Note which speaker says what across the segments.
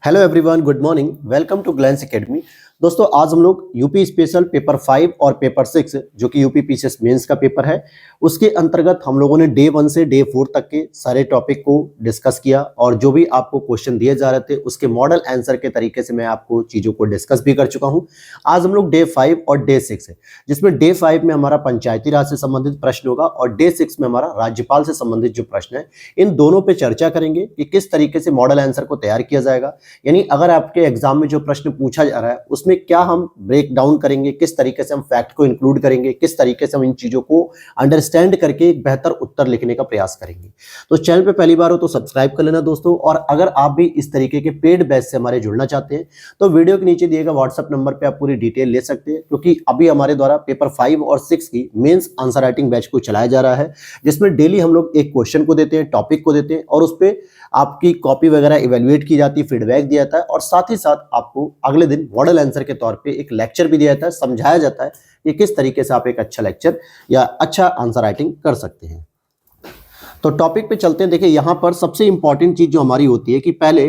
Speaker 1: Hello everyone, good morning. Welcome to Glance academy. दोस्तों, आज हम लोग यूपी स्पेशल पेपर 5 और पेपर 6 जो कि यूपी पीसीएस मेंस का पेपर है, उसके अंतर्गत हम लोगों ने डे 1 से डे 4 तक के सारे टॉपिक को डिस्कस किया और जो भी आपको क्वेश्चन दिए जा रहे थे उसके मॉडल आंसर के तरीके से मैं आपको चीज़ों को डिस्कस भी कर चुका हूं। आज हम लोग डे 5 और डे 6 है, जिसमें डे 5 में हमारा पंचायती राज से संबंधित प्रश्न होगा और डे 6 में हमारा राज्यपाल से संबंधित जो प्रश्न है, इन दोनों पे चर्चा करेंगे कि किस तरीके से मॉडल आंसर को तैयार किया जाएगा। यानी अगर आपके एग्जाम में जो प्रश्न पूछा जा रहा है उसमें क्या हम ब्रेक डाउन करेंगे, किस तरीके से हम फैक्ट को इंक्लूड करेंगे, किस तरीके से हम इन चीजों को अंडरस्टैंड करके एक बेहतर उत्तर लिखने का प्रयास करेंगे। तो चैनल पे पहली बार हो तो सब्सक्राइब कर लेना दोस्तों, और अगर आप भी इस तरीके के पेड बैच से हमारे जुड़ना चाहते हैं तो वीडियो के नीचे दिए गए व्हाट्सएप नंबर पे आप पूरी डिटेल ले सकते हैं, क्योंकि अभी हमारे द्वारा पेपर 5 और 6 की मेंस आंसर राइटिंग बैच को चलाया जा रहा है, जिसमें डेली हम लोग एक क्वेश्चन को देते हैं, टॉपिक को देते हैं और उस पर आपकी कॉपी वगैरह इवेल्युएट की जाती है, फीडबैक दिया जाता है और साथ ही साथ आपको अगले दिन मॉडल आंसर के तौर पे एक लेक्चर भी दिया जाता है, समझाया जाता है कि किस तरीके से आप एक अच्छा लेक्चर या अच्छा आंसर राइटिंग कर सकते हैं। तो टॉपिक पे चलते हैं। देखिए, यहां पर सबसे इंपॉर्टेंट चीज जो हमारी होती है कि पहले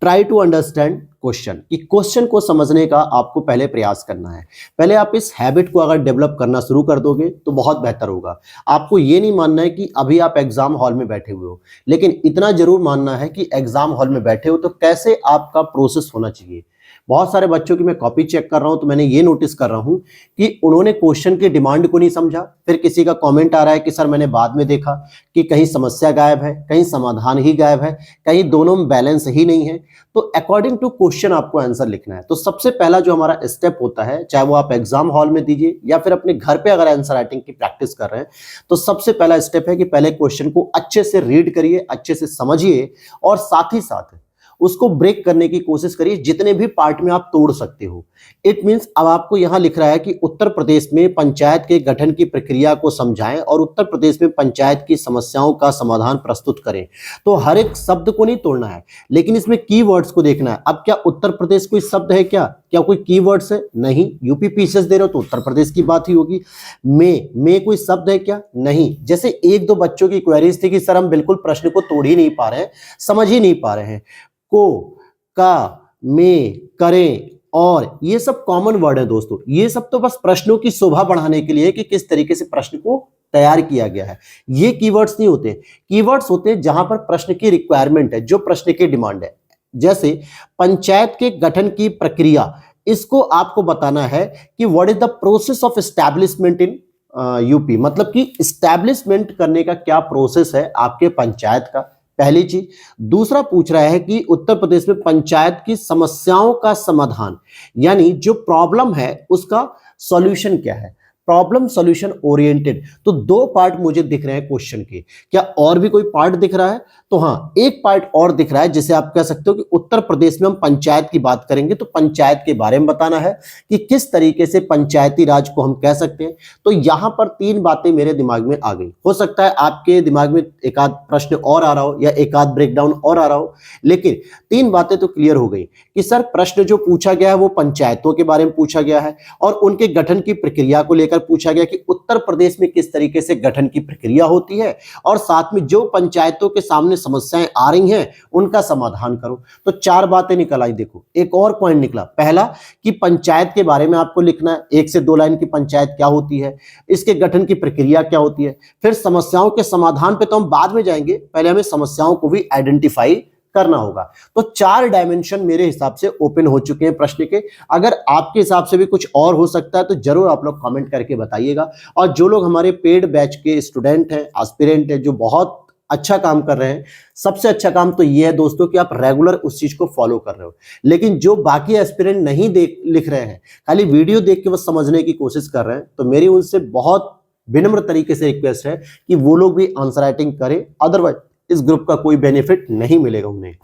Speaker 1: ट्राई टू अंडरस्टैंड क्वेश्चन, कि क्वेश्चन को समझने का आपको पहले प्रयास करना है। पहले आप इस हैबिट को अगर डेवलप करना शुरू कर दोगे तो बहुत बेहतर होगा। आपको ये नहीं मानना है कि अभी आप एग्जाम हॉल में बैठे हुए हो, लेकिन इतना जरूर मानना है कि एग्जाम हॉल में बैठे हो तो कैसे आपका प्रोसेस होना चाहिए। बहुत सारे बच्चों की मैं कॉपी चेक कर रहा हूं तो मैंने ये नोटिस कर रहा हूं कि उन्होंने क्वेश्चन की डिमांड को नहीं समझा, फिर किसी का कमेंट आ रहा है कि सर मैंने बाद में देखा कि कहीं समस्या गायब है, कहीं समाधान ही गायब है, कहीं दोनों में बैलेंस ही नहीं है। तो अकॉर्डिंग टू क्वेश्चन आपको आंसर लिखना है। तो सबसे पहला जो हमारा स्टेप होता है, चाहे वो आप एग्जाम हॉल में दीजिए या फिर अपने घर पे अगर आंसर राइटिंग की प्रैक्टिस कर रहे हैं, तो सबसे पहला स्टेप है कि पहले क्वेश्चन को अच्छे से रीड करिए, अच्छे से समझिए और साथ ही साथ उसको ब्रेक करने की कोशिश करिए जितने भी पार्ट में आप तोड़ सकते हो। इट मींस अब आपको यहां लिख रहा है कि उत्तर प्रदेश में पंचायत के गठन की प्रक्रिया को समझाएं और उत्तर प्रदेश में पंचायत की समस्याओं का समाधान प्रस्तुत करें। तो हर एक शब्द को नहीं तोड़ना है, लेकिन इसमें कीवर्ड्स को देखना है। अब क्या उत्तर प्रदेश कोई शब्द है, क्या कोई कीवर्ड्स है? नहीं। यूपी पीसीएस दे रहे हो तो उत्तर प्रदेश की बात ही होगी। में कोई शब्द है क्या? नहीं। जैसे एक दो बच्चों की क्वेरीज थी कि सर हम बिल्कुल प्रश्न को तोड़ ही नहीं पा रहे हैं, समझ ही नहीं पा रहे हैं। को, का, में, करें और ये सब कॉमन वर्ड है दोस्तों। ये सब तो बस प्रश्नों की शोभा बढ़ाने के लिए कि किस तरीके से प्रश्न को तैयार किया गया है। ये कीवर्ड्स नहीं होते। कीवर्ड्स होते हैं जहां पर प्रश्न की रिक्वायरमेंट है, जो प्रश्न की डिमांड है। जैसे पंचायत के गठन की प्रक्रिया, इसको आपको बताना है कि what is the process of establishment in UP, मतलब कि एस्टैब्लिशमेंट करने का क्या प्रोसेस है आपके पंचायत का, पहली चीज। दूसरा पूछ रहा है कि उत्तर प्रदेश में पंचायत की समस्याओं का समाधान, यानी जो प्रॉब्लम है उसका सॉल्यूशन क्या है, प्रॉब्लम सॉल्यूशन ओरिएंटेड। तो दो पार्ट मुझे दिख रहे हैं क्वेश्चन के। क्या और भी कोई पार्ट दिख रहा है? तो हाँ, एक पार्ट और दिख रहा है, जिसे आप कह सकते हो कि उत्तर प्रदेश में हम पंचायत की बात करेंगे तो पंचायत के बारे में बताना है कि किस तरीके से पंचायती राज को हम कह सकते हैं। तो यहां पर तीन बातें मेरे दिमाग में आ गई। हो सकता है आपके दिमाग में एक आध प्रश्न और आ रहा हो या एक आध ब्रेकडाउन और आ रहा हो, लेकिन तीन बातें तो क्लियर हो गई कि सर प्रश्न जो पूछा गया है वो पंचायतों के बारे में पूछा गया है और उनके गठन की प्रक्रिया को लेकर पूछा गया कि उत्तर प्रदेश में किस तरीके से गठन की प्रक्रिया होती है और साथ में जो पंचायतों के सामने समस्याएं आ रही हैं उनका समाधान करो। तो चार बातें निकल आई। देखो, एक और पॉइंट निकला। पहला कि पंचायत के बारे में आपको लिखना है, 1 से 2 लाइन की पंचायत क्या होती है, इसके गठन की प्रक्रिया क्या होती है। फिर समस्याओं के समाधान पे तो हम बाद में जाएंगे, पहले हमें समस्याओं को भी आइडेंटिफाई करना होगा। तो 4 डायमेंशन मेरे हिसाब से ओपन हो चुके हैं प्रश्न के। अगर आपके हिसाब से भी कुछ और हो सकता है तो जरूर आप लोग कमेंट करके बताइएगा। और जो लोग हमारे पेड बैच के स्टूडेंट हैं, एस्पिरेंट हैं, जो बहुत अच्छा काम कर रहे हैं, सबसे अच्छा काम तो ये है दोस्तों कि आप रेगुलर उस चीज को फॉलो कर रहे हो। लेकिन जो बाकी एस्पिरेंट नहीं लिख रहे हैं, खाली वीडियो देख के बस समझने की कोशिश कर रहे हैं, तो मेरी उनसे बहुत विनम्र तरीके से रिक्वेस्ट है कि वो लोग भी आंसर राइटिंग करें, अदरवाइज इस ग्रुप का कोई बेनिफिट नहीं मिलेगा उन्हें।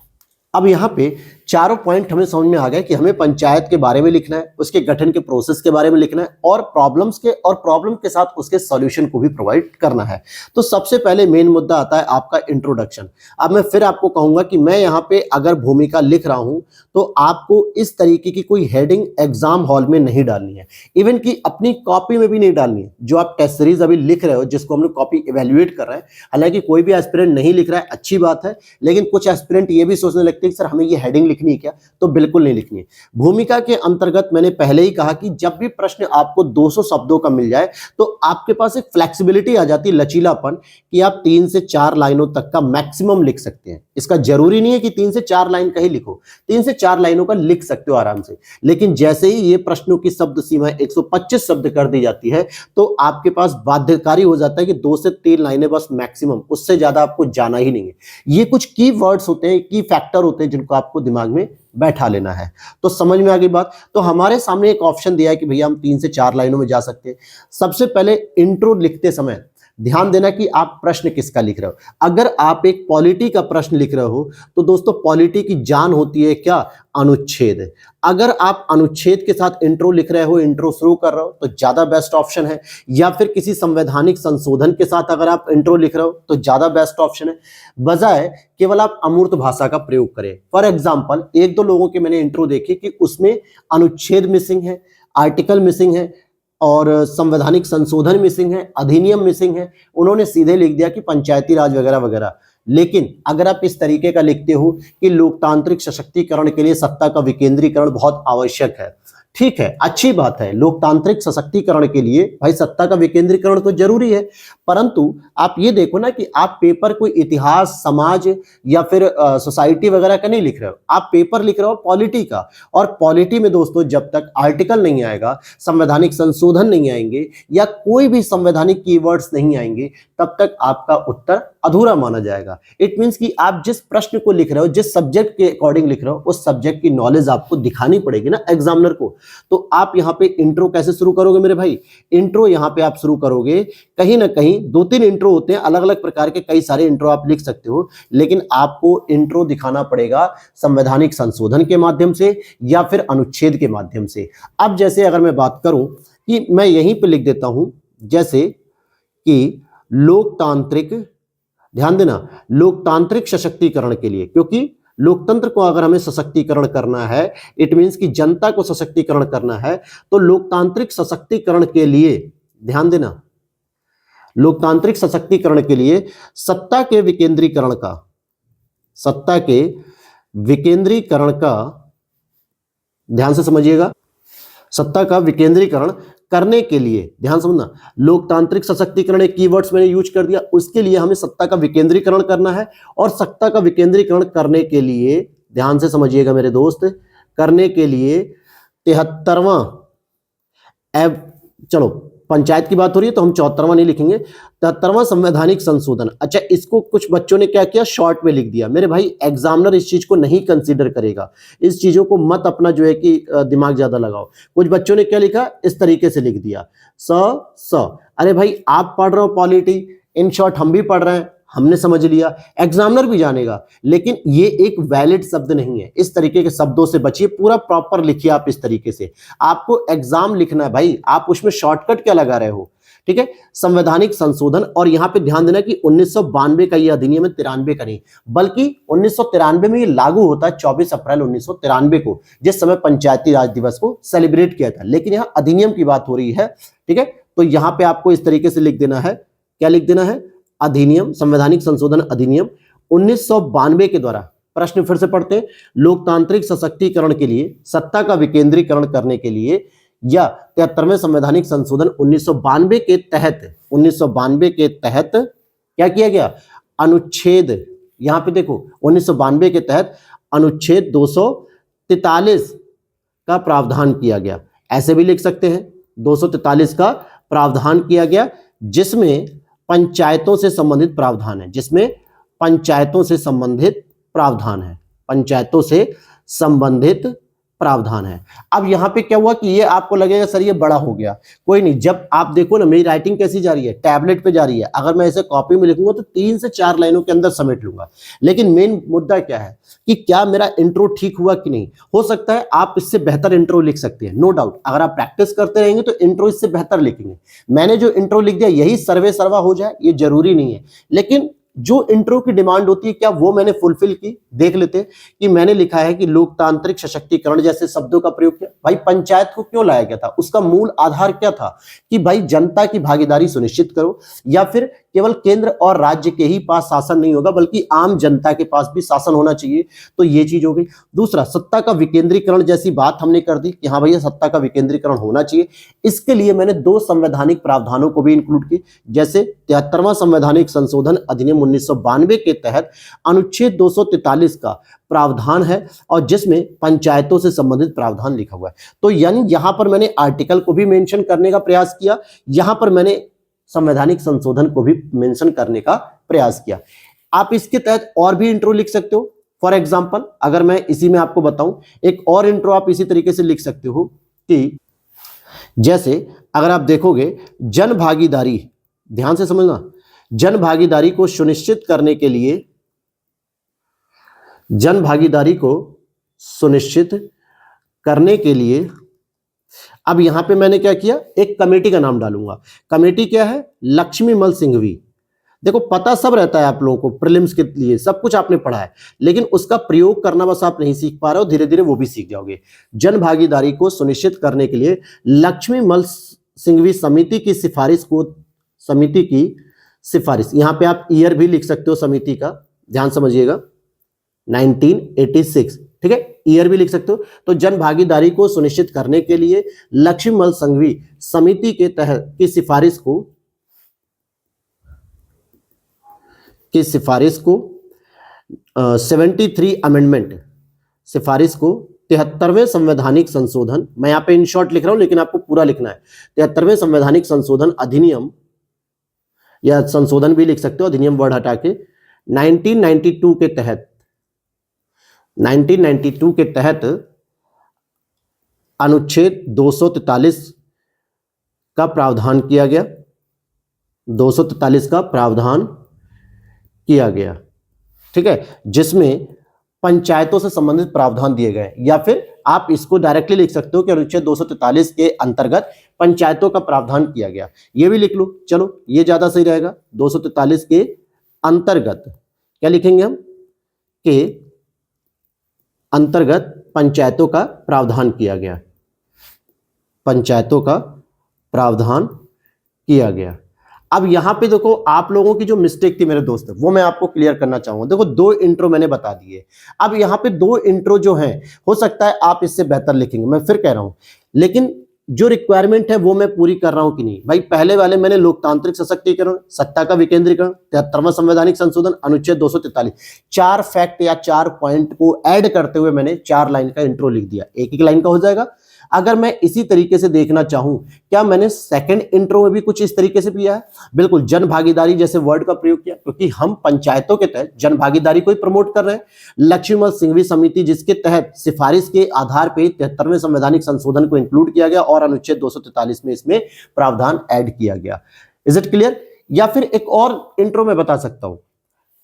Speaker 1: अब यहाँ पे चारों पॉइंट हमें समझ में आ गए कि हमें पंचायत के बारे में लिखना है, उसके गठन के प्रोसेस के बारे में लिखना है और प्रॉब्लम के साथ उसके सॉल्यूशन को भी प्रोवाइड करना है। तो सबसे पहले मेन मुद्दा आता है आपका इंट्रोडक्शन। अब मैं फिर आपको कहूंगा कि मैं यहाँ पे अगर भूमिका लिख रहा हूं तो आपको इस तरीके की कोई हेडिंग एग्जाम हॉल में नहीं डालनी है, इवन कि अपनी कॉपी में भी नहीं डालनी है। जो आप टेस्ट सीरीज अभी लिख रहे हो, जिसको हम लोग कॉपी इवेल्युएट कर रहे हैं, हालांकि कोई भी एस्पिरेंट नहीं लिख रहा है, अच्छी बात है, लेकिन कुछ एस्पिरेंट ये भी सोचने लगते सकते हैं सर हमें ये हेडिंग लिखनी है क्या, तो बिल्कुल नहीं लिखनी है। भूमिका के अंतर्गत मैंने पहले ही कहा कि जब भी प्रश्न आपको 200 शब्दों का मिल जाए तो आपके पास एक फ्लेक्सिबिलिटी आ जाती है, लचीलापन, कि आप 3 से 4 लाइनों तक का मैक्सिमम लिख सकते हैं। इसका जरूरी नहीं है कि 3 से 4 लाइन का ही लिखो, 3 से 4 लाइनों का लिख सकते हो आराम से। लेकिन जैसे ही ये प्रश्नों की शब्द सीमा 125 शब्द कर दी जाती है तो आपके पास बाध्यकारी हो जाता है कि 2 से 3 लाइनें बस मैक्सिमम, उससे ज्यादा आपको जाना ही नहीं है। ये कुछ की वर्ड्स होते हैं, की फैक्टर होते हैं जिनको आपको दिमाग में बैठा लेना है। तो समझ में आ गई बात। तो हमारे सामने एक ऑप्शन दिया है कि भैया हम 3 से 4 लाइनों में जा सकते हैं। सबसे पहले इंट्रो लिखते समय ध्यान देना कि आप प्रश्न किसका लिख रहे हो। अगर आप एक पॉलिटी का प्रश्न लिख रहे हो तो दोस्तों पॉलिटी की जान होती है क्या, अनुच्छेद। अगर आप अनुच्छेद के साथ इंट्रो लिख रहे हो, इंट्रो शुरू कर रहे हो, तो ज्यादा बेस्ट ऑप्शन है। या फिर किसी संवैधानिक संशोधन के साथ अगर आप इंट्रो लिख रहे हो तो ज्यादा बेस्ट ऑप्शन है, बजाय केवल आप अमूर्त भाषा का प्रयोग करें। फॉर एग्जाम्पल, एक दो लोगों के मैंने इंट्रो देखे कि उसमें अनुच्छेद मिसिंग है, आर्टिकल मिसिंग है और संवैधानिक संशोधन मिसिंग है, अधिनियम मिसिंग है। उन्होंने सीधे लिख दिया कि पंचायती राज वगैरह वगैरह। लेकिन अगर आप इस तरीके का लिखते हो कि लोकतांत्रिक सशक्तिकरण के लिए सत्ता का विकेंद्रीकरण बहुत आवश्यक है, ठीक है, अच्छी बात है, लोकतांत्रिक सशक्तिकरण के लिए भाई सत्ता का विकेंद्रीकरण तो जरूरी है, परंतु आप ये देखो ना कि आप पेपर कोई इतिहास, समाज या फिर सोसाइटी वगैरह का नहीं लिख रहे हो, आप पेपर लिख रहे हो पॉलिटी का। और पॉलिटी में दोस्तों जब तक आर्टिकल नहीं आएगा, संवैधानिक संशोधन नहीं आएंगे या कोई भी संवैधानिक कीवर्ड्स नहीं आएंगे, तब तक आपका उत्तर अधूरा माना जाएगा। इट मींस कि आप जिस प्रश्न को लिख रहे हो, जिस सब्जेक्ट के अकॉर्डिंग लिख रहे हो, उस सब्जेक्ट की नॉलेज आपको दिखानी पड़ेगी ना एग्जामिनर को। तो आप यहां पे इंट्रो कैसे शुरू करोगे मेरे भाई, इंट्रो यहां पे आप शुरू करोगे, कहीं ना कहीं 2-3 इंट्रो होते हैं, अलग अलग प्रकार के कई सारे इंट्रो आप लिख सकते हो, लेकिन आपको इंट्रो दिखाना पड़ेगा संवैधानिक संशोधन के माध्यम से या फिर अनुच्छेद के माध्यम से। अब जैसे अगर मैं बात करूं कि मैं यहीं पे लिख देता हूं जैसे कि लोकतांत्रिक, ध्यान देना, लोकतांत्रिक सशक्तिकरण के लिए, क्योंकि लोकतंत्र को अगर हमें सशक्तिकरण करना है, इट मींस कि जनता को सशक्तिकरण करना है, तो लोकतांत्रिक सशक्तिकरण के लिए, ध्यान देना, लोकतांत्रिक सशक्तिकरण के लिए सत्ता के विकेंद्रीकरण का, सत्ता के विकेंद्रीकरण का, ध्यान से समझिएगा, सत्ता का विकेंद्रीकरण करने के लिए, ध्यान समझना, लोकतांत्रिक सशक्तिकरण एक कीवर्ड्स मैंने यूज कर दिया, उसके लिए हमें सत्ता का विकेंद्रीकरण करना है। और सत्ता का विकेंद्रीकरण करने के लिए, ध्यान से समझिएगा मेरे दोस्त, करने के लिए 73वां, चलो पंचायत की बात हो रही है तो हम 74वां नहीं लिखेंगे, 73वां संवैधानिक संशोधन। अच्छा, इसको कुछ बच्चों ने क्या किया, शॉर्ट में लिख दिया। मेरे भाई एग्जामिनर इस चीज को नहीं कंसीडर करेगा, इस चीजों को मत अपना जो है कि दिमाग ज्यादा लगाओ। कुछ बच्चों ने क्या लिखा, इस तरीके से लिख दिया स। अरे भाई आप पढ़ रहे हो पॉलिटी, इन शॉर्ट हम भी पढ़ रहे हैं, हमने समझ लिया, एग्जामिनर भी जानेगा, लेकिन ये एक वैलिड शब्द नहीं है। इस तरीके के शब्दों से बचिए, पूरा प्रॉपर लिखिए आप इस तरीके से। आपको एग्जाम लिखना है भाई, आप उसमें शॉर्टकट क्या लगा रहे हो, ठीक है। संवैधानिक संशोधन, और यहां पे ध्यान देना कि 1992 का ये अधिनियम है, 93 का नहीं, बल्कि 1993 में ये लागू होता है 24 अप्रैल 1993 को, जिस समय पंचायती राज दिवस को सेलिब्रेट किया था। लेकिन यहाँ अधिनियम की बात हो रही है, ठीक है। तो यहां पे आपको इस तरीके से लिख देना है, क्या लिख देना है, अधिनियम, संवैधानिक संशोधन अधिनियम 1992 के द्वारा। प्रश्न फिर से पढ़ते हैं, लोकतांत्रिक सशक्तिकरण के लिए, सत्ता का विकेंद्रीकरण करने के लिए या 73वें संवैधानिक संशोधन 1992 के तहत, 1992 के तहत क्या किया गया, अनुच्छेद, यहां पे देखो 1992 के तहत अनुच्छेद 243 का प्रावधान किया गया। ऐसे भी लिख सकते हैं, 243 का प्रावधान किया गया, जिसमें पंचायतों से संबंधित प्रावधान है, जिसमें पंचायतों से संबंधित प्रावधान है, पंचायतों से संबंधित प्रावधान है। अब यहां पे क्या हुआ कि ये आपको लगेगा सर ये बड़ा हो गया, कोई नहीं, जब आप देखो ना मेरी राइटिंग कैसी जा रही है, टैबलेट पे जा रही है, अगर मैं इसे कॉपी में लिखूंगा तो 3 से 4 लाइनों के अंदर समेट लूंगा। लेकिन मेन मुद्दा क्या है कि क्या मेरा इंट्रो ठीक हुआ कि नहीं। हो सकता है आप इससे बेहतर इंट्रो लिख सकते हैं, नो डाउट, अगर आप प्रैक्टिस करते रहेंगे तो इंट्रो इससे बेहतर लिखेंगे। मैंने जो इंट्रो लिख दिया यही सर्वे सर्वा हो जाए, ये जरूरी नहीं है, लेकिन जो इंट्रो की डिमांड होती है क्या वो मैंने फुलफिल की। देख लेते हैं कि मैंने लिखा है कि लोकतांत्रिक सशक्तिकरण जैसे शब्दों का प्रयोग किया। भाई पंचायत को क्यों लाया गया था, उसका मूल आधार क्या था कि भाई जनता की भागीदारी सुनिश्चित करो, या फिर केवल केंद्र और राज्य के ही पास शासन नहीं होगा बल्कि आम जनता के पास भी शासन होना चाहिए। तो ये चीज हो गई। दूसरा, सत्ता का विकेंद्रीकरण जैसी बात हमने कर दी कि हाँ भैया सत्ता का विकेंद्रीकरण होना चाहिए। इसके लिए मैंने 2 संवैधानिक प्रावधानों को भी इंक्लूड किए, जैसे 73वां संवैधानिक संशोधन अधिनियम 1992 के तहत अनुच्छेद 243 का प्रावधान है और जिसमें पंचायतों से संबंधित प्रावधान लिखा हुआ है। तो यानी यहां पर मैंने आर्टिकल को भी मेंशन करने का प्रयास किया, यहां पर मैंने संवैधानिक संशोधन को भी मेंशन करने का प्रयास किया। आप इसके तहत और भी इंट्रो लिख सकते हो। फॉर एग्जांपल, अगर मैं इसी में आपको बताऊं, एक और इंट्रो आप इसी तरीके से लिख सकते हो कि जैसे अगर आप देखोगे जन भागीदारी, ध्यान से समझना, जन भागीदारी को सुनिश्चित करने के लिए, जन भागीदारी को सुनिश्चित करने के लिए, अब यहां पे मैंने क्या किया, एक कमेटी का नाम डालूंगा। कमेटी क्या है? लक्ष्मीमल सिंघवी। देखो पता सब रहता है आप लोगों को, प्रीलिम्स के लिए सब कुछ आपने पढ़ा है, लेकिन उसका प्रयोग करना बस आप नहीं सीख पा रहे हो, धीरे धीरे वो भी सीख जाओगे। जन भागीदारी को सुनिश्चित करने के लिए लक्ष्मीमल सिंघवी समिति की सिफारिश को, समिति की सिफारिश, यहां पे आप ईयर भी लिख सकते हो समिति का, ध्यान समझिएगा, 1986, ठीक है, ईयर भी लिख सकते हो। तो जन भागीदारी को सुनिश्चित करने के लिए लक्ष्मीमल सिंघवी समिति के तहत की सिफारिश को 73 अमेंडमेंट, सिफारिश को 73वें संवैधानिक संशोधन, मैं यहां पे इन शॉर्ट लिख रहा हूं लेकिन आपको पूरा लिखना है, 73वें संवैधानिक संशोधन अधिनियम, या संशोधन भी लिख सकते हो, अधिनियम वर्ड हटा के, 1992 के तहत, 1992 के तहत अनुच्छेद 243 का प्रावधान किया गया, 243 का प्रावधान किया गया, ठीक है, जिसमें पंचायतों से संबंधित प्रावधान दिए गए। या फिर आप इसको डायरेक्टली लिख सकते हो कि अनुच्छेद 243 के अंतर्गत पंचायतों का प्रावधान किया गया, ये भी लिख लो, चलो ये ज्यादा सही रहेगा। 243 के अंतर्गत क्या लिखेंगे हम, के अंतर्गत पंचायतों का प्रावधान किया गया, पंचायतों का प्रावधान किया गया। अब यहां पे देखो आप लोगों की जो मिस्टेक थी मेरे दोस्त, वो मैं आपको क्लियर करना चाहूंगा। देखो 2 इंट्रो मैंने बता दिए, अब यहां पे 2 इंट्रो जो हैं, हो सकता है आप इससे बेहतर लिखेंगे, मैं फिर कह रहा हूं, लेकिन जो रिक्वायरमेंट है वो मैं पूरी कर रहा हूं कि नहीं। भाई पहले वाले मैंने लोकतांत्रिक सशक्तिकरण, सत्ता का विकेंद्रीकरण, 73वां संवैधानिक संशोधन, अनुच्छेद 243, 4 फैक्ट या 4 पॉइंट को ऐड करते हुए मैंने 4 लाइन का इंट्रो लिख दिया, एक लाइन का हो जाएगा। अगर मैं इसी तरीके से देखना चाहूं, क्या मैंने सेकंड इंट्रो में भी कुछ इस तरीके से किया है? बिल्कुल, जन भागीदारी जैसे वर्ड का प्रयोग किया, क्योंकि हम पंचायतों के तहत जन भागीदारी को ही प्रमोट कर रहे हैं। लक्ष्मीमल सिंघवी समिति जिसके तहत सिफारिश के आधार पर 73वें संवैधानिक संशोधन को इंक्लूड किया गया और अनुच्छेद 243 में इसमें प्रावधान ऐड किया गया। Is it clear? या फिर एक और इंट्रो में बता सकता हूं,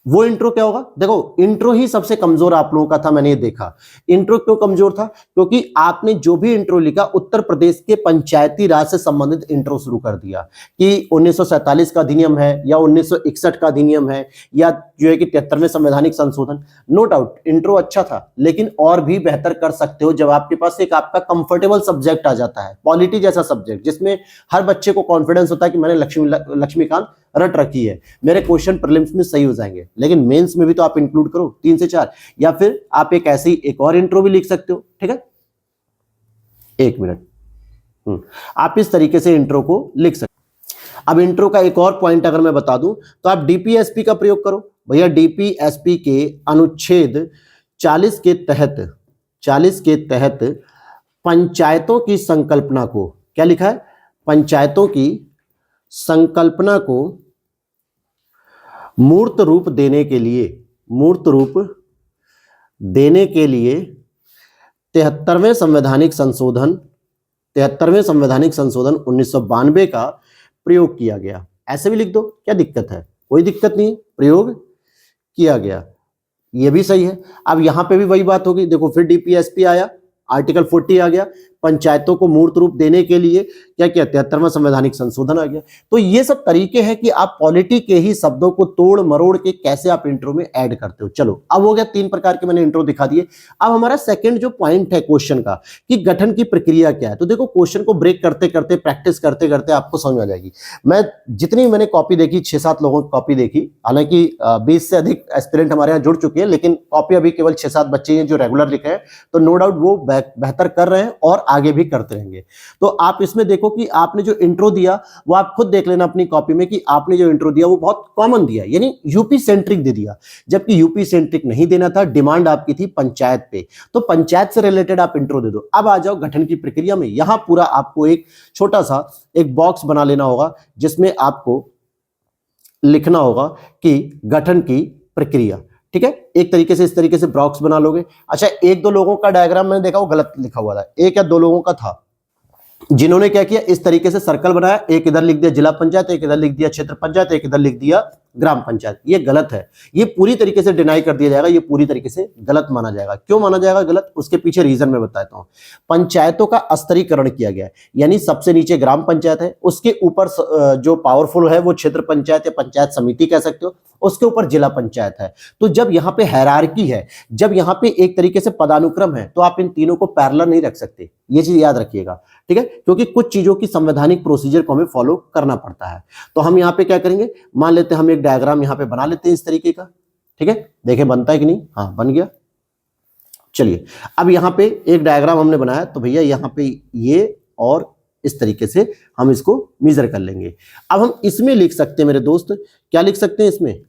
Speaker 1: वो इंट्रो क्या होगा? देखो इंट्रो ही सबसे कमजोर आप लोगों का था, मैंने ये देखा। इंट्रो क्यों कमजोर था? क्योंकि आपने जो भी इंट्रो लिखा उत्तर प्रदेश के पंचायती राज से संबंधित इंट्रो शुरू कर दिया कि 1947 का अधिनियम है या 1961 का अधिनियम है या जो है कि 73वें संवैधानिक संशोधन। नो डाउट इंट्रो अच्छा था, लेकिन और भी बेहतर कर सकते हो जब आपके पास एक आपका कंफर्टेबल सब्जेक्ट आ जाता है, पॉलिटी जैसा सब्जेक्ट जिसमें हर बच्चे को कॉन्फिडेंस होता है कि मैंने लक्ष्मीकांत रट रखी है, मेरे क्वेश्चन प्रीलिम्स में सही हो जाएंगे। लेकिन मेंस में भी तो आप इंक्लूड करो 3 से 4, या फिर आप एक ऐसी एक और इंट्रो भी लिख सकते हो, ठीक है, 1 मिनट, आप इस तरीके से इंट्रो को लिख सकते हो। अब इंट्रो का एक और पॉइंट अगर मैं बता दूं तो आप डीपीएसपी का प्रयोग करो। भैया डीपीएसपी के अनुच्छेद 40 के तहत पंचायतों की संकल्पना को, क्या लिखा है? पंचायतों की संकल्पना को मूर्त रूप देने के लिए 73वें संवैधानिक संशोधन 1992 का प्रयोग किया गया। ऐसे भी लिख दो, क्या दिक्कत है? कोई दिक्कत नहीं, प्रयोग किया गया, ये भी सही है। अब यहां पे भी वही बात होगी, देखो फिर डीपीएसपी आया, आर्टिकल 40 आ गया, पंचायतों को मूर्त रूप देने के लिए क्या किया, 73वां संवैधानिक संशोधन आ गया। तो ये सब तरीके हैं कि आप पॉलिटी के ही शब्दों को तोड़ मरोड़ के कैसे आप इंट्रो में ऐड करते हो। चलो अब हो गया 3 प्रकार के मैंने इंट्रो दिखा दिए। अब हमारा सेकंड जो पॉइंट है क्वेश्चन का कि गठन की प्रक्रिया क्या है, तो देखो क्वेश्चन को ब्रेक करते करते प्रैक्टिस करते करते आपको समझ आ जाएगी। मैं जितनी मैंने कॉपी देखी, 6-7 लोगों की कॉपी देखी, हालांकि 20 से अधिक एस्पिरेंट हमारे यहाँ जुड़ चुके हैं, लेकिन कॉपी अभी केवल 6-7 बच्चे हैं जो रेगुलर लिखे हैं, तो नो डाउट वो बेहतर कर रहे हैं और आगे भी करते रहेंगे। तो आप इसमें देखो कि आपने जो इंट्रो दिया वो आप खुद देख लेना अपनी कॉपी में कि आपने जो इंट्रो दिया वो बहुत कॉमन दिया, यानी यूपी सेंट्रिक दे दिया, जबकि यूपी सेंट्रिक नहीं देना था। डिमांड आपकी थी पंचायत पे, तो पंचायत से रिलेटेड आप इंट्रो दे दो। अब आ जाओ गठन की प्रक्रिया में। यहां पूरा आपको एक छोटा सा एक बॉक्स बना लेना होगा जिसमें आपको लिखना होगा कि गठन की प्रक्रिया, ठीक है। एक तरीके से इस तरीके से बॉक्स बना लोगे। अच्छा, 1-2 लोगों का डायग्राम मैंने देखा वो गलत लिखा हुआ था, 1 या 2 लोगों का था जिन्होंने क्या किया, इस तरीके से सर्कल बनाया, एक इधर लिख दिया जिला पंचायत, एक इधर लिख दिया क्षेत्र पंचायत, एक इधर लिख दिया ग्राम पंचायत। ये गलत है, ये पूरी तरीके से डिनाई कर दिया जाएगा, ये पूरी तरीके से गलत माना जाएगा। क्यों माना जाएगा गलत, उसके पीछे रीजन मैं बताता हूं। पंचायतों का स्तरीकरण किया गया है, यानी सबसे नीचे ग्राम पंचायत है, उसके ऊपर जो पावरफुल है वो क्षेत्र पंचायत या पंचायत समिति कह सकते हो, उसके ऊपर जिला पंचायत है। तो जब यहाँ पे हायरार्की है, जब यहाँ पे एक तरीके से पदानुक्रम है, तो आप इन तीनों को पैरेलल नहीं रख सकते, ये चीज याद रखिएगा, ठीक है, क्योंकि कुछ चीजों की संवैधानिक प्रोसीजर को हमें फॉलो करना पड़ता है। तो हम यहाँ पे क्या करेंगे, मान लेते हैं हम एक डायग्राम यहाँ पे बना लेते हैं इस तरीके का, ठीक है, देखें बनता है कि नहीं, हाँ बन गया। चलिए अब यहाँ पे एक डायग्राम हमने बनाया, तो भैया यहाँ पे ये और इस तरीके से हम इसको मेजर कर लेंगे। अब हम इसमें लिख सकते हैं मेरे दोस्त, क्या लिख सकते हैं इसमें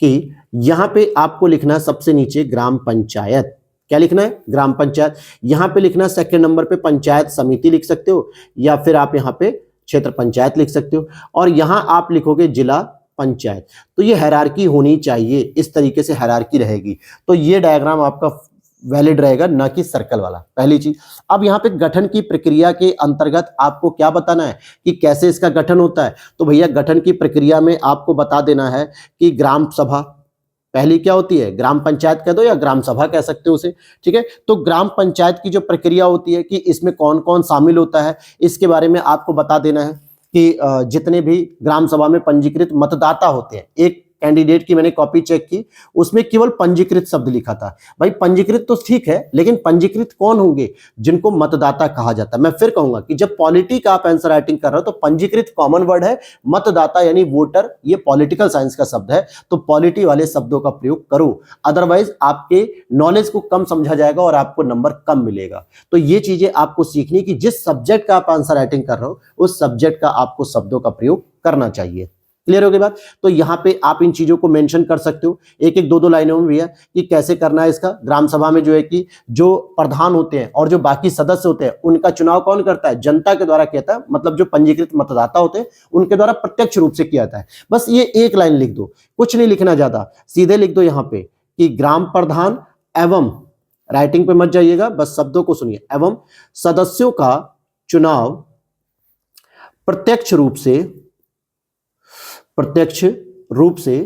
Speaker 1: कि यहां पे आपको लिखना है सबसे नीचे ग्राम पंचायत, क्या लिखना है, ग्राम पंचायत। यहां पे लिखना है सेकंड नंबर पे पंचायत समिति लिख सकते हो, या फिर आप यहां पे क्षेत्र पंचायत लिख सकते हो, और यहां आप लिखोगे जिला पंचायत। तो ये हायरार्की होनी चाहिए, इस तरीके से हायरार्की रहेगी, तो ये डायग्राम आपका वैलिड रहेगा, ना कि सर्कल वाला, पहली चीज। अब यहाँ पे गठन की प्रक्रिया के अंतर्गत आपको क्या बताना है कि कैसे इसका गठन होता है। तो भैया गठन की प्रक्रिया में आपको बता देना है कि ग्राम सभा पहली क्या होती है, ग्राम पंचायत कह दो या ग्राम सभा कह सकते हो उसे, ठीक है। तो ग्राम पंचायत की जो प्रक्रिया होती है कि इसमें कौन कौन शामिल होता है, इसके बारे में आपको बता देना है कि जितने भी ग्राम सभा में पंजीकृत मतदाता होते हैं, एक कैंडिडेट की मैंने कॉपी चेक की, उसमें केवल पंजीकृत शब्द लिखा था। भाई पंजीकृत तो ठीक है, लेकिन पंजीकृत कौन होंगे, जिनको मतदाता कहा जाता है। मैं फिर कहूंगा कि जब पॉलिटी का आप आंसर राइटिंग कर रहे हो तो पंजीकृत कॉमन वर्ड है, मतदाता यानी वोटर ये पॉलिटिकल साइंस का शब्द है, तो पॉलिटी वाले शब्दों का प्रयोग करो, अदरवाइज आपके नॉलेज को कम समझा जाएगा और आपको नंबर कम मिलेगा। तो ये चीजें आपको सीखनी कि जिस सब्जेक्ट का आप आंसर राइटिंग कर रहे हो उस सब्जेक्ट का आपको शब्दों का प्रयोग करना चाहिए। क्लियर हो गई बात। तो यहां पे आप इन चीजों को मेंशन कर सकते हो एक एक दो दो लाइनों में भैया कि कैसे करना है इसका। ग्राम सभा में जो है कि जो प्रधान होते हैं और जो बाकी सदस्य होते हैं उनका चुनाव कौन करता है, जनता के द्वारा किया जाता है, मतलब जो पंजीकृत मतदाता होते हैं उनके द्वारा प्रत्यक्ष रूप से किया जाता है। बस ये एक लाइन लिख दो, कुछ नहीं लिखना ज्यादा, सीधे लिख दो यहां पे कि ग्राम प्रधान एवं, राइटिंग पे मत जाइएगा, बस शब्दों को सुनिए, एवं सदस्यों का चुनाव प्रत्यक्ष रूप से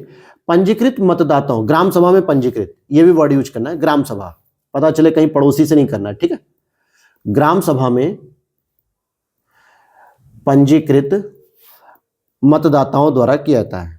Speaker 1: पंजीकृत मतदाताओं, ग्राम सभा में पंजीकृत, ये भी वर्ड यूज करना है, ग्राम सभा, पता चले कहीं पड़ोसी से नहीं करना है, ठीक है। ग्राम सभा में पंजीकृत मतदाताओं द्वारा किया जाता है,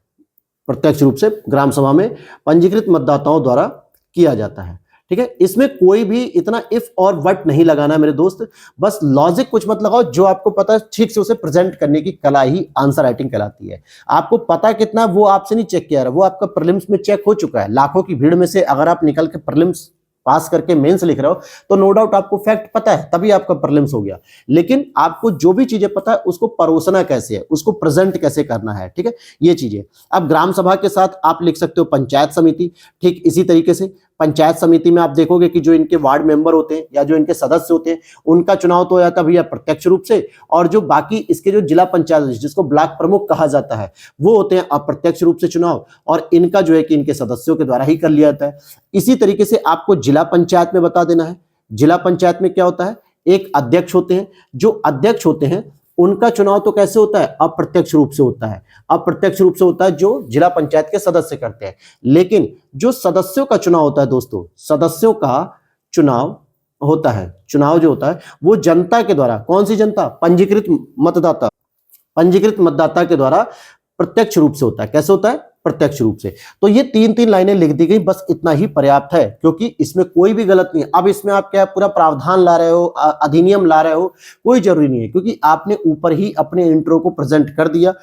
Speaker 1: प्रत्यक्ष रूप से ग्राम सभा में पंजीकृत मतदाताओं द्वारा किया जाता है, ठीक है। इसमें कोई भी इतना इफ और बट नहीं लगाना है मेरे दोस्त, बस लॉजिक कुछ मत लगाओ, जो आपको पता है ठीक से उसे प्रेजेंट करने की कला ही आंसर राइटिंग कहलाती है। आपको पता कितना वो आपसे नहीं चेक किया रहा, वो आपका प्रीलिम्स में चेक हो चुका है। लाखों की भीड़ में से अगर आप निकल के प्रीलिम्स पास करके मेंस लिख रहे हो तो नो डाउट आपको फैक्ट पता है, तभी आपका प्रीलिम्स हो गया। लेकिन आपको जो भी चीजें पता है उसको परोसना कैसे है, उसको प्रेजेंट कैसे करना है, ठीक है, ये चीजें। अब ग्राम सभा के साथ आप लिख सकते हो पंचायत समिति, ठीक इसी तरीके से पंचायत समिति में आप देखोगे कि जो इनके वार्ड मेंबर होते हैं या जो इनके सदस्य होते हैं उनका चुनाव तो हो जाता है भैया प्रत्यक्ष रूप से, और जो बाकी इसके जो जिला पंचायत जिसको ब्लॉक प्रमुख कहा जाता है वो होते हैं अप्रत्यक्ष रूप से चुनाव, और इनका जो है कि इनके सदस्यों के द्वारा ही कर लिया जाता है। इसी तरीके से आपको जिला पंचायत में बता देना है, जिला पंचायत में क्या होता है, एक अध्यक्ष होते हैं, जो अध्यक्ष होते हैं उनका चुनाव तो कैसे होता है, अप्रत्यक्ष रूप से होता है, अप्रत्यक्ष रूप से होता है, जो जिला पंचायत के सदस्य करते हैं। लेकिन जो सदस्यों का चुनाव होता है दोस्तों, सदस्यों का चुनाव होता है, चुनाव जो होता है वो जनता के द्वारा, कौन सी जनता, पंजीकृत मतदाता, पंजीकृत मतदाता के द्वारा प्रत्यक्ष रूप से होता है। कैसे होता है, प्रत्यक्ष रूप से। तो ये 3-3 लाइनें लिख दी गई, बस इतना ही पर्याप्त है, क्योंकि इसमें कोई भी गलत नहीं है। अब इसमें आप क्या पूरा प्रावधान ला रहे हो, अधिनियम ला रहे हो, कोई जरूरी नहीं है, क्योंकि आपने ऊपर ही अपने इंट्रो को प्रेजेंट कर दिया,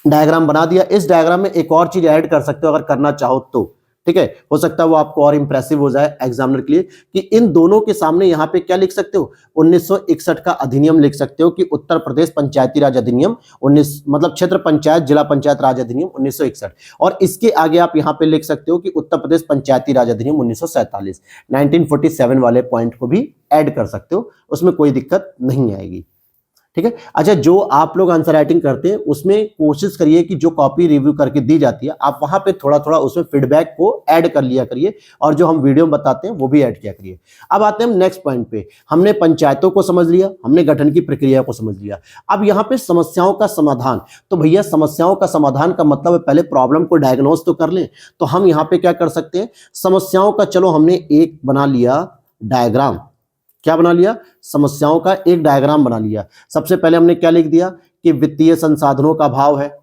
Speaker 1: डायग्राम बना दिया। इस डायग्राम में एक और चीज ऐड कर सकते हो अगर करना चाहो तो, ठीक है, हो सकता है वो आपको और इंप्रेसिव हो जाए एग्जामिनर के लिए, कि इन दोनों के सामने यहां पे क्या लिख सकते हो, 1961 का अधिनियम लिख सकते हो, कि उत्तर प्रदेश पंचायती राज अधिनियम 19, मतलब क्षेत्र पंचायत जिला पंचायत राज अधिनियम 1961, और इसके आगे आप यहां पे लिख सकते हो कि उत्तर प्रदेश पंचायती राज अधिनियम 1947, 1947 वाले पॉइंट को भी ऐड कर सकते हो, उसमें कोई दिक्कत नहीं आएगी, ठीक है। अच्छा, जो आप लोग आंसर राइटिंग करते हैं उसमें कोशिश करिए कि जो कॉपी रिव्यू करके दी जाती है आप वहां पे थोड़ा थोड़ा उसमें फीडबैक को ऐड कर लिया करिए, और जो हम वीडियो में बताते हैं वो भी ऐड किया करिए। अब आते हैं हम नेक्स्ट पॉइंट पे। हमने पंचायतों को समझ लिया, हमने गठन की प्रक्रिया को समझ लिया। अब यहाँ पे समस्याओं का समाधान, तो भैया समस्याओं का समाधान का मतलब है पहले प्रॉब्लम को डायग्नोस तो कर लें। तो हम यहाँ पे क्या कर सकते हैं, समस्याओं का, चलो हमने एक बना लिया डायग्राम, क्या बना लिया, समस्याओं का एक डायग्राम बना लिया। सबसे पहले हमने क्या लिख दिया कि वित्तीय संसाधनों का अभाव है,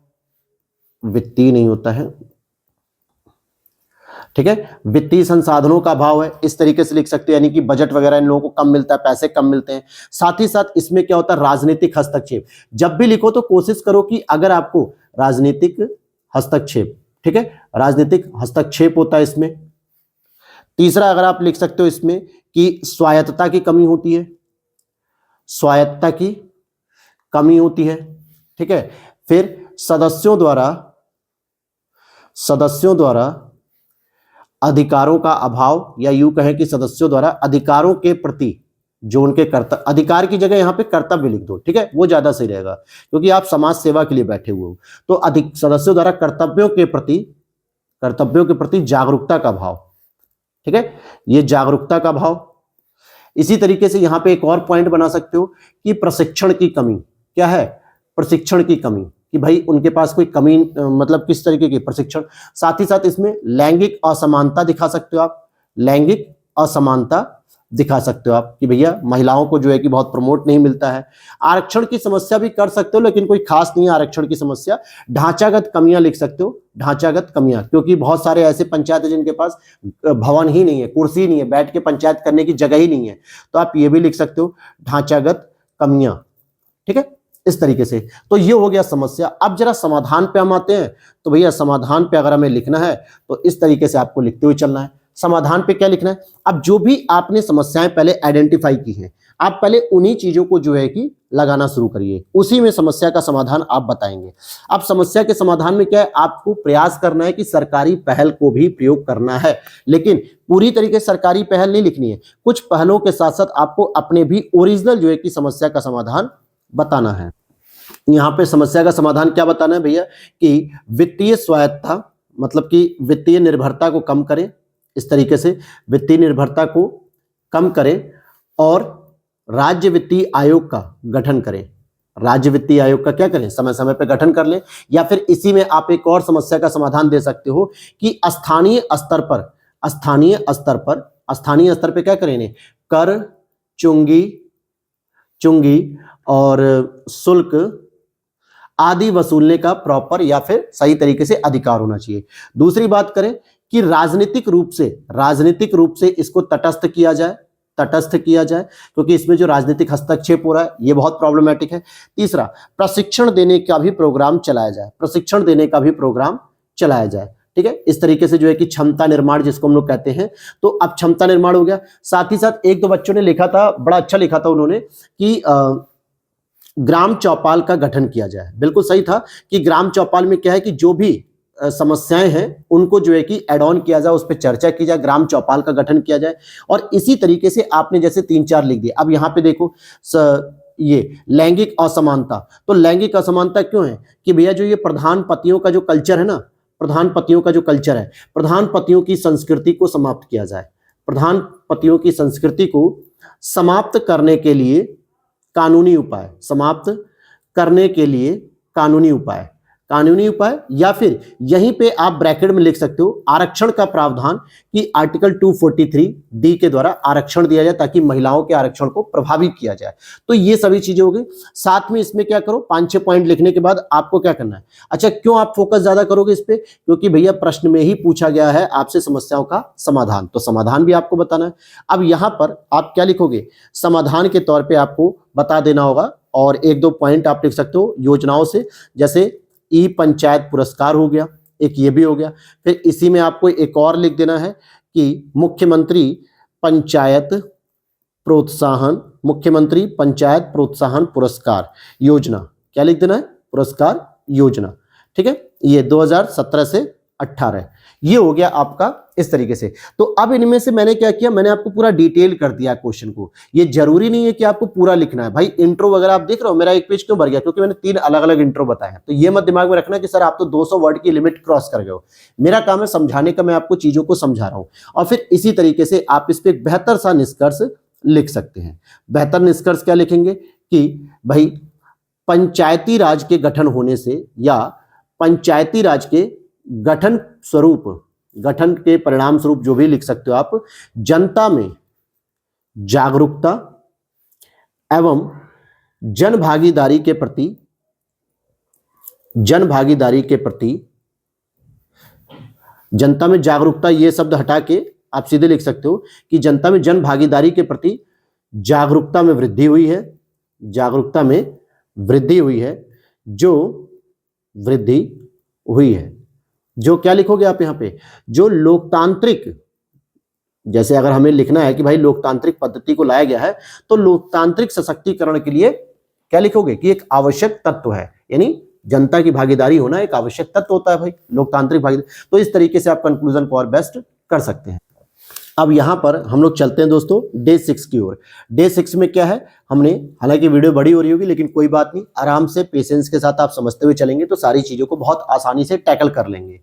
Speaker 1: वित्तीय नहीं होता है, ठीक है, वित्तीय संसाधनों का अभाव है, इस तरीके से लिख सकते हैं, यानी कि बजट वगैरह इन लोगों को कम मिलता है, पैसे कम मिलते हैं। साथ ही साथ इसमें क्या होता है, राजनीतिक हस्तक्षेप। जब भी लिखो तो कोशिश करो कि अगर आपको राजनीतिक हस्तक्षेप, ठीक है, राजनीतिक हस्तक्षेप होता है इसमें। तीसरा अगर आप लिख सकते हो इसमें कि स्वायत्तता की कमी होती है, स्वायत्तता की कमी होती है, ठीक है। फिर सदस्यों द्वारा अधिकारों का अभाव, या यूं कहें कि सदस्यों द्वारा अधिकारों के प्रति जो उनके कर्तव्य, अधिकार की जगह यहां पे कर्तव्य लिख दो, ठीक है, वो ज्यादा सही रहेगा, क्योंकि आप समाज सेवा के लिए बैठे हुए हो। तो अधिक सदस्यों द्वारा कर्तव्यों के प्रति जागरूकता का भाव, ठीक है, ये जागरूकता का भाव। इसी तरीके से यहां पे एक और पॉइंट बना सकते हो कि प्रशिक्षण की कमी, क्या है, प्रशिक्षण की कमी, कि भाई उनके पास कोई कमी, मतलब किस तरीके की प्रशिक्षण। साथ ही साथ इसमें लैंगिक असमानता दिखा सकते हो आप, लैंगिक असमानता दिखा सकते हो आप, कि भैया महिलाओं को जो है कि बहुत प्रमोट नहीं मिलता है। आरक्षण की समस्या भी कर सकते हो, लेकिन कोई खास नहीं है आरक्षण की समस्या। ढांचागत कमियां लिख सकते हो, ढांचागत कमियां, क्योंकि बहुत सारे ऐसे पंचायत है जिनके पास भवन ही नहीं है, कुर्सी नहीं है, बैठ के पंचायत करने की जगह ही नहीं है, तो आप ये भी लिख सकते हो, ढांचागत कमियां, ठीक है, इस तरीके से। तो ये हो गया समस्या। अब जरा समाधान पे हम आते हैं। तो भैया समाधान पे अगर हमें लिखना है तो इस तरीके से आपको लिखते हुए चलना है। समाधान पे क्या लिखना है, अब जो भी आपने समस्याएं पहले आइडेंटिफाई की हैं, आप पहले उन्हीं चीजों को जो है कि लगाना शुरू करिए, उसी में समस्या का समाधान आप बताएंगे। अब समस्या के समाधान में क्या है, आपको प्रयास करना है कि सरकारी पहल को भी प्रयोग करना है, लेकिन पूरी तरीके से सरकारी पहल नहीं लिखनी है, कुछ पहलों के साथ साथ आपको अपने भी ओरिजिनल जो है कि समस्या का समाधान बताना है। यहां पे समस्या का समाधान क्या बताना है भैया, कि वित्तीय स्वायत्तता, मतलब कि वित्तीय निर्भरता को कम करें, इस तरीके से वित्तीय निर्भरता को कम करें, और राज्य वित्तीय आयोग का गठन करें। राज्य वित्तीय आयोग का क्या करें, समय समय पर गठन कर लें। या फिर इसी में आप एक और समस्या का समाधान दे सकते हो कि स्थानीय स्तर पर क्या करें, कर, चुंगी और शुल्क आदि वसूलने का प्रॉपर या फिर सही तरीके से अधिकार होना चाहिए। दूसरी बात करें कि राजनीतिक रूप से इसको तटस्थ किया जाए, क्योंकि इसमें जो राजनीतिक हस्तक्षेप हो रहा है ये बहुत प्रॉब्लमेटिक है। तीसरा, प्रशिक्षण देने का भी प्रोग्राम चलाया जाए, ठीक है, इस तरीके से जो है कि क्षमता निर्माण जिसको हम लोग कहते हैं। तो अब क्षमता निर्माण हो गया। साथ ही साथ एक दो बच्चों ने लिखा था, बड़ा अच्छा लिखा था उन्होंने, कि ग्राम चौपाल का गठन किया जाए। बिल्कुल सही था कि ग्राम चौपाल में क्या है कि जो भी समस्याएं हैं उनको जो है कि एड ऑन किया जाए, उस पर चर्चा की जाए, ग्राम चौपाल का गठन किया जाए। और इसी तरीके से आपने जैसे 3-4 लिख दिए। अब यहाँ पे देखो ये लैंगिक असमानता, तो लैंगिक असमानता क्यों है कि भैया जो ये प्रधान पतियों का जो कल्चर है ना, प्रधान पतियों की संस्कृति को समाप्त किया जाए। प्रधान पतियों की संस्कृति को समाप्त करने के लिए कानूनी उपाय, कानूनी उपाय, या फिर यहीं पे आप ब्रैकेट में लिख सकते हो आरक्षण का प्रावधान कि आर्टिकल 243 डी के द्वारा आरक्षण दिया जाए ताकि महिलाओं के आरक्षण को प्रभावित किया जाए। तो ये सभी चीजें हो गई। साथ में इसमें क्या करो, 5-6 पॉइंट लिखने के बाद आपको क्या करना है। अच्छा, क्यों आप फोकस ज्यादा करोगे इस पे? क्योंकि भैया प्रश्न में ही पूछा गया है आपसे समस्याओं का समाधान, तो समाधान भी आपको बताना है। अब यहां पर आप क्या लिखोगे, समाधान के तौर पर आपको बता देना होगा, और 1-2 पॉइंट आप लिख सकते हो योजनाओं से, जैसे ई पंचायत पुरस्कार हो गया, एक ये भी हो गया। फिर इसी में आपको एक और लिख देना है कि मुख्यमंत्री पंचायत पंचायत प्रोत्साहन पुरस्कार योजना, क्या लिख देना है, पुरस्कार योजना। ठीक है, ये 2017 से 18, ये हो गया आपका इस तरीके से। तो अब इनमें से मैंने क्या किया, मैंने आपको पूरा डिटेल कर दिया क्वेश्चन को। ये जरूरी नहीं है कि आपको पूरा लिखना है भाई। इंट्रो वगैरह आप देख रहे हो, मेरा एक पेज क्यों भर गया, क्योंकि मैंने 3 अलग अलग इंट्रो बताए हैं। तो ये मत दिमाग में रखना कि सर आप तो 200 वर्ड की लिमिट क्रॉस कर गए हो। मेरा काम है समझाने का, मैं आपको चीजों को समझा रहा हूं, और फिर इसी तरीके से आप इस पर एक बेहतर सा निष्कर्ष लिख सकते हैं। बेहतर निष्कर्ष क्या लिखेंगे कि भाई पंचायती राज के गठन होने से, या पंचायती राज के गठन के परिणाम स्वरूप, जो भी लिख सकते हो आप, जनता में जागरूकता एवं जन भागीदारी के प्रति जनता में जागरूकता, ये शब्द हटा के आप सीधे लिख सकते हो कि जनता में जन भागीदारी के प्रति जागरूकता में वृद्धि हुई है, जो क्या लिखोगे आप यहां पे, जो लोकतांत्रिक, जैसे अगर हमें लिखना है कि भाई लोकतांत्रिक पद्धति को लाया गया है, तो लोकतांत्रिक सशक्तिकरण के लिए क्या लिखोगे कि एक आवश्यक तत्व है, यानी जनता की भागीदारी होना एक आवश्यक तत्व होता है भाई, लोकतांत्रिक भागीदारी। तो इस तरीके से आप कंक्लूजन को और बेस्ट कर सकते हैं। अब यहां पर हम लोग चलते हैं दोस्तों डे 6 की ओर। डे 6 में क्या है, हमने, हालांकि वीडियो बड़ी हो रही होगी लेकिन कोई बात नहीं, आराम से पेशेंस के साथ आप समझते हुए चलेंगे तो सारी चीजों को बहुत आसानी से टैकल कर लेंगे।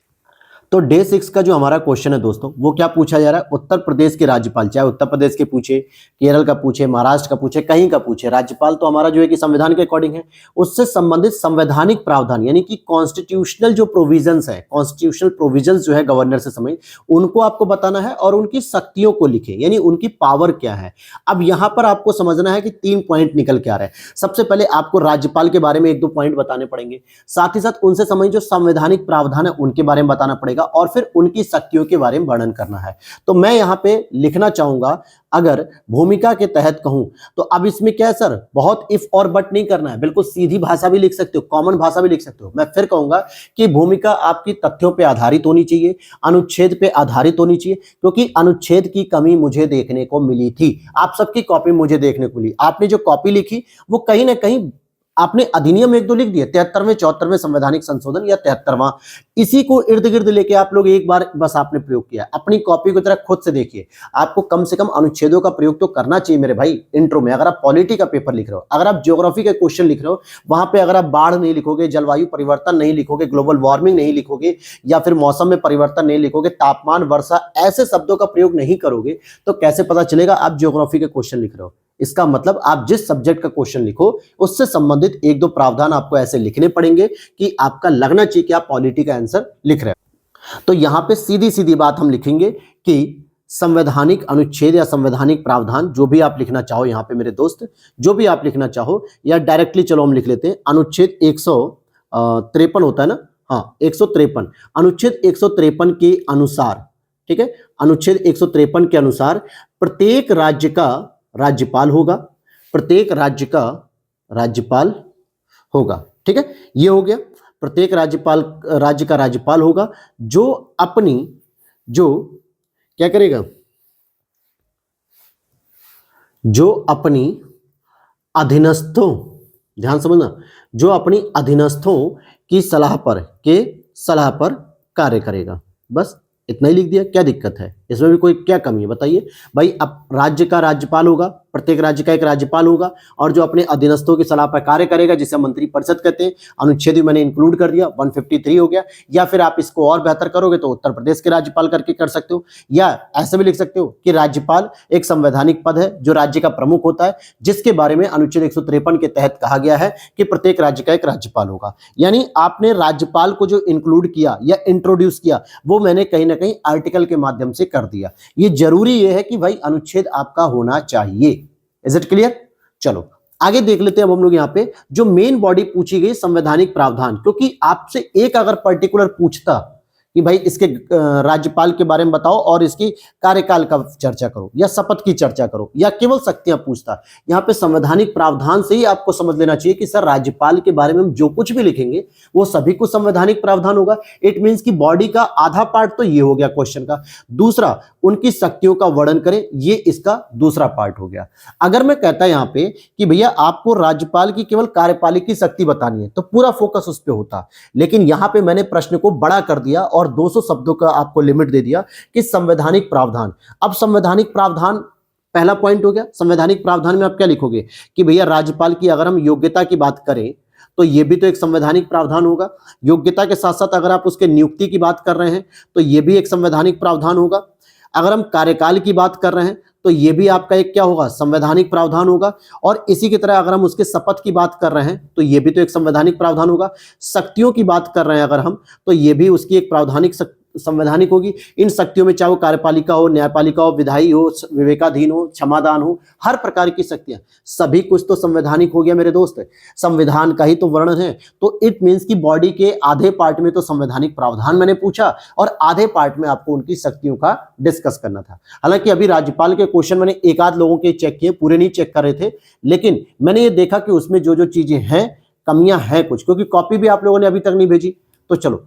Speaker 1: तो डे 6 का जो हमारा क्वेश्चन है दोस्तों, वो क्या पूछा जा रहा है, उत्तर प्रदेश के राज्यपाल, चाहे उत्तर प्रदेश के पूछे, केरल का पूछे, महाराष्ट्र का पूछे, कहीं का पूछे, राज्यपाल तो हमारा जो है कि संविधान के अकॉर्डिंग है, उससे संबंधित संवैधानिक प्रावधान, यानी कि कॉन्स्टिट्यूशनल जो प्रोविजंस है, कॉन्स्टिट्यूशनल प्रोविजंस जो है गवर्नर से संबंधित, उनको आपको बताना है और उनकी शक्तियों को लिखे, यानी उनकी पावर क्या है। अब यहां पर आपको समझना है कि 3 पॉइंट निकल के आ रहे हैं। सबसे पहले आपको राज्यपाल के बारे में 1-2 पॉइंट बताने पड़ेंगे, साथ ही साथ उनसे संबंधित जो संवैधानिक प्रावधान है उनके बारे में बताना पड़ेगा, और फिर उनकी शक्तियों के बारे में वर्णन करना है। तो मैं यहां पे लिखना चाहूंगा, अगर भूमिका के तहत कहूं तो अब इसमें क्या है सर, बहुत इफ और बट नहीं करना है, बिल्कुल सीधी भाषा भी लिख सकते हो, कॉमन भाषा भी लिख सकते हो। मैं फिर कहूंगा कि भूमिका आपकी तथ्यों पे आधारित होनी चाहिए, अनुच्छेद पे आधारित होनी चाहिए, क्योंकि अनुच्छेद की कमी मुझे देखने को मिली थी। आप सबकी कॉपी मुझे देखने को मिली, आपने जो कॉपी लिखी वो कहीं ना कहीं आपने अधिनियम 1-2 लिख दिए, 73वें 74वें संवैधानिक संशोधन या 73वां, इसी को इर्द गिर्द लेके आप लोग एक बार बस आपने प्रयोग किया। अपनी कॉपी को जरा खुद से देखिए, आपको कम से कम अनुच्छेदों का प्रयोग तो करना चाहिए मेरे भाई इंट्रो में। अगर आप पॉलिटी का पेपर लिख रहे हो, अगर आप ज्योग्राफी के क्वेश्चन लिख रहे हो, वहां पे अगर आप बाढ़ नहीं लिखोगे, जलवायु परिवर्तन नहीं लिखोगे, ग्लोबल वार्मिंग नहीं लिखोगे, या फिर मौसम में परिवर्तन नहीं लिखोगे, तापमान, वर्षा, ऐसे शब्दों का प्रयोग नहीं करोगे, तो कैसे पता चलेगा आप ज्योग्राफी के क्वेश्चन लिख रहे हो। इसका मतलब आप जिस सब्जेक्ट का क्वेश्चन लिखो उससे संबंधित 1-2 प्रावधान आपको ऐसे लिखने पड़ेंगे कि आपका लगना चाहिए कि आप पॉलिटी का आंसर लिख रहे हो। तो यहां पे सीधी सीधी बात हम लिखेंगे कि संवैधानिक अनुच्छेद या संवैधानिक प्रावधान, जो भी आप लिखना चाहो यहां पे मेरे दोस्त, जो भी आप लिखना चाहो, या डायरेक्टली चलो हम लिख लेते हैं अनुच्छेद 153 होता है ना, हाँ 153, अनुच्छेद 153 के अनुसार, ठीक है, अनुच्छेद 153 के अनुसार प्रत्येक राज्य का राज्यपाल होगा, प्रत्येक राज्य का राज्यपाल होगा। ठीक है, ये हो गया, प्रत्येक राज्य का राज्यपाल होगा, जो क्या करेगा, जो अपनी अधीनस्थों, ध्यान समझना, जो अपनी अधीनस्थों की सलाह पर कार्य करेगा। बस इतना ही लिख दिया, क्या दिक्कत है, इसमें भी कोई क्या कमी है बताइए भाई। अब राज्य का राज्यपाल होगा, प्रत्येक राज्य का एक राज्यपाल होगा और जो अपने अधीनस्थों की सलाह पर कार्य करेगा, जिसे मंत्रिपरिषद कहते हैं। अनुच्छेद भी मैंने इंक्लूड कर दिया, 153 हो गया। या फिर आप इसको और बेहतर करोगे तो उत्तर प्रदेश के राज्यपाल करके कर सकते हो, या ऐसे भी लिख सकते हो कि राज्यपाल एक संवैधानिक पद है जो राज्य का प्रमुख होता है, जिसके बारे में अनुच्छेद 153 के तहत कहा गया है कि प्रत्येक राज्य का एक राज्यपाल होगा। यानी आपने राज्यपाल को जो इंक्लूड किया या इंट्रोड्यूस किया, वो मैंने कहीं ना कहीं आर्टिकल के माध्यम से कर दिया। ये जरूरी ये है कि भाई अनुच्छेद आपका होना चाहिए। Is it clear? चलो आगे देख लेते हैं अब हम लोग यहाँ पे जो मेन बॉडी पूछी गई संवैधानिक प्रावधान, क्योंकि आपसे एक अगर पर्टिकुलर पूछता कि भाई इसके राज्यपाल के बारे में बताओ और इसकी कार्यकाल का चर्चा करो या शपथ की चर्चा करो या केवल शक्तियां पूछता, यहाँ पे संवैधानिक प्रावधान से ही आपको समझ लेना चाहिए कि सर राज्यपाल के बारे में हम जो कुछ भी लिखेंगे वो सभी कुछ संवैधानिक प्रावधान होगा। इट मीन्स कि बॉडी का आधा पार्ट तो ये हो गया क्वेश्चन का। दूसरा, उनकी शक्तियों का वर्णन करें, ये इसका दूसरा पार्ट हो गया। अगर मैं कहता यहाँ पे कि भैया आपको राज्यपाल की केवल कार्यपालिक की शक्ति बतानी है तो पूरा फोकस उस पर होता, लेकिन यहाँ पे मैंने प्रश्न को बड़ा कर दिया और 200 शब्दों का आपको लिमिट दे दिया कि संवैधानिक प्रावधान। अब संवैधानिक प्रावधान पहला पॉइंट हो गया। संवैधानिक प्रावधान में आप क्या लिखोगे कि भैया राज्यपाल की अगर हम योग्यता की बात करें तो ये भी तो एक संवैधानिक प्रावधान होगा। योग्यता के साथ साथ अगर आप उसके नियुक्ति की बात कर रहे हैं तो ये भी एक संवैधानिक प्रावधान होगा। अगर हम कार्यकाल की बात कर रहे हैं तो ये भी आपका एक क्या होगा, संवैधानिक प्रावधान होगा। और इसी की तरह अगर हम उसके शपथ की बात कर रहे हैं तो ये भी तो एक संवैधानिक प्रावधान होगा। शक्तियों की बात कर रहे हैं अगर हम तो ये भी उसकी एक प्रावधानिक संवैधानिक होगी। इन शक्तियों में चाहे वो कार्यपालिका हो, न्यायपालिका हो, विधायी हो, विवेकाधीन हो, क्षमादान हो, हर प्रकार की शक्तियां, सभी कुछ तो संवैधानिक हो गया मेरे दोस्त। संविधान का ही तो वर्णन है, तो इट मीन्स की बॉडी के आधे पार्ट में तो संवैधानिक प्रावधान मैंने पूछा और आधे पार्ट में आपको उनकी शक्तियों का डिस्कस करना था। हालांकि अभी राज्यपाल के क्वेश्चन मैंने एक आध लोगों के चेक किए, पूरे नहीं चेक कर रहे थे, लेकिन मैंने ये देखा कि उसमें जो जो चीजें हैं, कमियां हैं कुछ, क्योंकि कॉपी भी आप लोगों ने अभी तक नहीं भेजी, तो चलो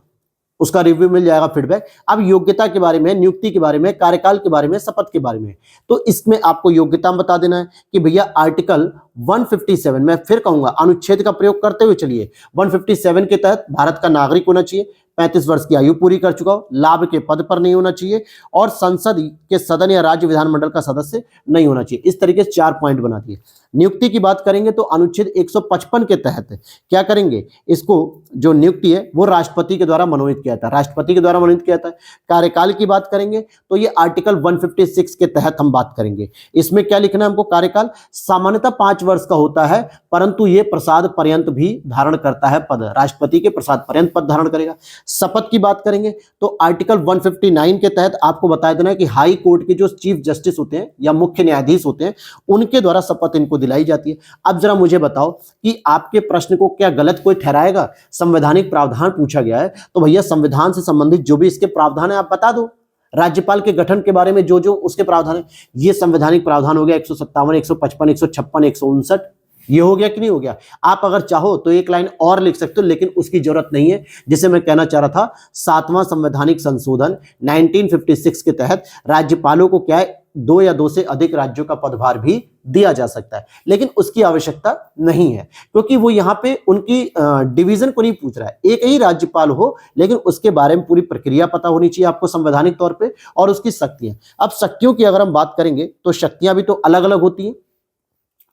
Speaker 1: उसका रिव्यू मिल जाएगा, फीडबैक। अब योग्यता के बारे में, नियुक्ति के बारे में, कार्यकाल के बारे में, शपथ के बारे में, तो इसमें आपको योग्यता बता देना है कि भैया आर्टिकल 157, मैं फिर कहूंगा अनुच्छेद का प्रयोग करते हुए चलिए, 157 के तहत भारत का नागरिक होना चाहिए, 35 वर्ष की आयु पूरी कर चुका हो, लाभ के पद पर नहीं होना चाहिए और संसद के सदन या राज्य विधानमंडल का सदस्य नहीं होना चाहिए। इस तरीके से 4 पॉइंट बना दिए। नियुक्ति की बात करेंगे तो अनुच्छेद 155 के तहत क्या करेंगे, इसको जो नियुक्ति है वो राष्ट्रपति के द्वारा मनोनीत किया था, राष्ट्रपति के द्वारा मनोनीत किया था। कार्यकाल की बात करेंगे तो ये आर्टिकल 156 के तहत हम बात करेंगे। इसमें क्या लिखना है हमको, कार्यकाल सामान्यतः 5 वर्ष का होता है, परंतु ये प्रसाद पर्यंत भी धारण करता है पद, राष्ट्रपति के प्रसाद पर्यंत पद धारण करेगा। शपथ की बात करेंगे तो आर्टिकल 159 के तहत आपको बताया देना है कि हाई कोर्ट के जो चीफ जस्टिस होते हैं या मुख्य न्यायाधीश होते हैं, उनके द्वारा शपथ इनको दिलाई जाती है। अब जरा मुझे बताओ कि आपके प्रश्न को क्या गलत कोई ठहराएगा? संवैधानिक प्रावधान पूछा गया है तो भैया संविधान से संबंधित जो भी इसके प्रावधान है आप बता दो। राज्यपाल के गठन के बारे में जो जो उसके प्रावधान है, ये संवैधानिक प्रावधान हो गया 157, 155, 156, 159, ये हो गया कि नहीं हो गया? आप अगर चाहो तो एक लाइन और लिख सकते हो, लेकिन उसकी जरूरत नहीं है। जिसे मैं कहना चाह रहा था, 7वां संवैधानिक संशोधन 1956 के तहत राज्यपालों को क्या है, 2 या 2 से अधिक राज्यों का पदभार भी दिया जा सकता है, लेकिन उसकी आवश्यकता नहीं है, क्योंकि वो यहाँ पे उनकी डिवीजन को नहीं पूछ रहा है। एक ही राज्यपाल हो, लेकिन उसके बारे में पूरी प्रक्रिया पता होनी चाहिए आपको संवैधानिक तौर पे, और उसकी शक्तियां। अब शक्तियों की अगर हम बात करेंगे तो शक्तियां भी तो अलग अलग होती हैं,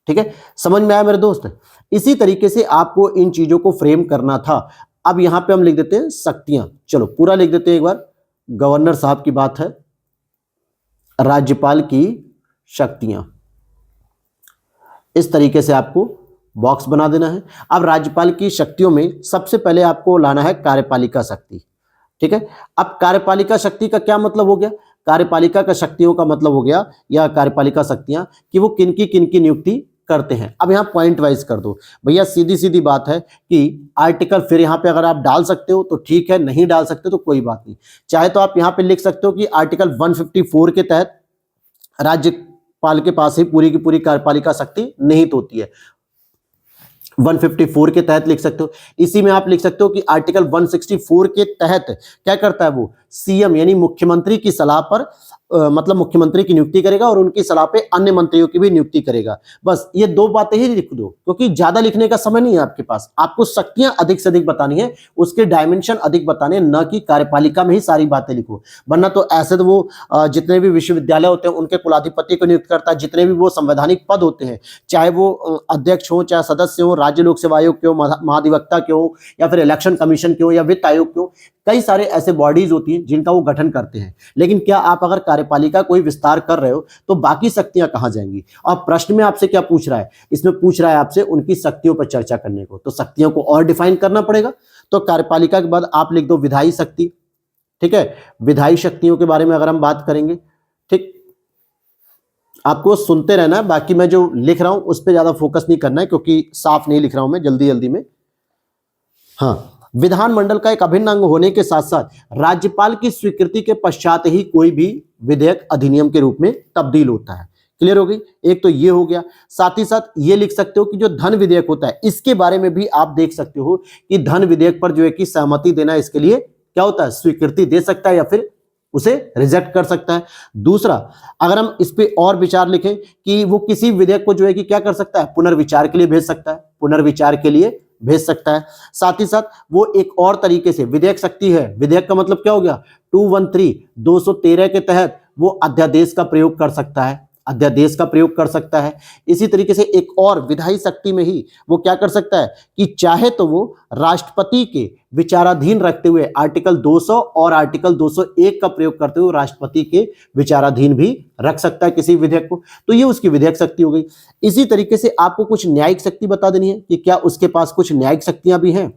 Speaker 1: ठीक है, समझ में आया मेरे दोस्त? इसी तरीके से आपको इन चीजों को फ्रेम करना था। अब यहां पे हम लिख देते हैं शक्तियां, चलो पूरा लिख देते हैं एक बार। गवर्नर साहब की बात है, राज्यपाल की शक्तियां, इस तरीके से आपको बॉक्स बना देना है। अब राज्यपाल की शक्तियों में सबसे पहले आपको लाना है कार्यपालिका शक्ति, ठीक है। अब कार्यपालिका शक्ति का क्या मतलब हो गया? कार्यपालिका का शक्तियों का मतलब हो गया, या कार्यपालिका शक्तियां, कि वो किनकी नियुक्ति करते हैं। अब यहां पॉइंट वाइज कर दो भैया, सीधी सीधी बात है कि आर्टिकल फिर यहां पे अगर आप डाल सकते हो तो ठीक है, नहीं डाल सकते तो कोई बात नहीं। चाहे तो आप यहां पे लिख सकते हो कि आर्टिकल 154 के तहत राज्यपाल के पास ही पूरी की पूरी कार्यपालिका शक्ति निहित होती है, 154 के तहत लिख सकते हो। इसी में आप लिख सकते हो कि आर्टिकल 164 के तहत क्या करता है वो, सीएम यानी मुख्यमंत्री की सलाह पर मतलब मुख्यमंत्री की नियुक्ति करेगा और उनकी सलाह पे अन्य मंत्रियों की भी नियुक्ति करेगा। बस ये 2 बातें ही लिख दो, क्योंकि ज्यादा लिखने का समय नहीं है आपके पास। आपको शक्तियां अधिक से अधिक बतानी है, उसके डायमेंशन अधिक बताने, न कि कार्यपालिका में ही सारी बातें लिखो। वरना तो ऐसे तो वो जितने भी विश्वविद्यालय होते हैं उनके कुलाधिपति को नियुक्त करता है, जितने भी वो संवैधानिक पद होते हैं, चाहे वो अध्यक्ष हो, चाहे सदस्य हो, राज्य लोक सेवा आयोग के हो, महाधिवक्ता के हो, या फिर इलेक्शन कमीशन के हो, या वित्त आयोग के हो, कई सारे ऐसे बॉडीज होती हैं जिनका वो गठन करते हैं। लेकिन क्या आप अगर कार्यपालिका कोई विस्तार कर रहे हो तो बाकी शक्तियां कहां जाएंगी? और प्रश्न में आपसे क्या पूछ रहा है? इसमें पूछ रहा है आपसे उनकी शक्तियों पर चर्चा करने को, तो शक्तियों को और डिफाइन करना पड़ेगा। तो कार्यपालिका के बाद आप लिख दो विधायी शक्ति। ठीक है, विधायी शक्तियों के बारे में अगर हम बात करेंगे, ठीक, आपको सुनते रहना है, बाकी मैं जो लिख रहा हूं उस पर ज्यादा फोकस नहीं करना है, क्योंकि साफ नहीं लिख रहा हूं मैं, जल्दी जल्दी में। हाँ, विधानमंडल का एक अभिन्न अंग होने के साथ साथ राज्यपाल की स्वीकृति के पश्चात ही कोई भी विधेयक अधिनियम के रूप में तब्दील होता है। क्लियर हो गई? एक तो ये हो गया। साथ ही साथ ये लिख सकते हो कि जो धन विधेयक होता है, इसके बारे में भी आप देख सकते हो कि धन विधेयक पर जो है कि सहमति देना, इसके लिए क्या होता है? स्वीकृति दे सकता है या फिर उसे रिजेक्ट कर सकता है। दूसरा, अगर हम इस पे और विचार लिखें कि वो किसी विधेयक को जो है कि क्या कर सकता है? पुनर्विचार के लिए भेज सकता है, पुनर्विचार के लिए भेज सकता है। साथ ही साथ वो एक और तरीके से विधेयक शक्ति है। विधेयक का मतलब क्या हो गया? 213 के तहत वो अध्यादेश का प्रयोग कर सकता है, अध्यादेश का प्रयोग कर सकता है। इसी तरीके से एक और विधायी शक्ति में ही वो क्या कर सकता है कि चाहे तो वो राष्ट्रपति के विचाराधीन रखते हुए आर्टिकल 200 और आर्टिकल 201 का प्रयोग करते हुए राष्ट्रपति के विचाराधीन भी रख सकता है किसी विधेयक को। तो ये उसकी विधेयक शक्ति हो गई। इसी तरीके से आपको कुछ न्यायिक शक्ति बता देनी है कि क्या उसके पास कुछ न्यायिक शक्तियां भी हैं।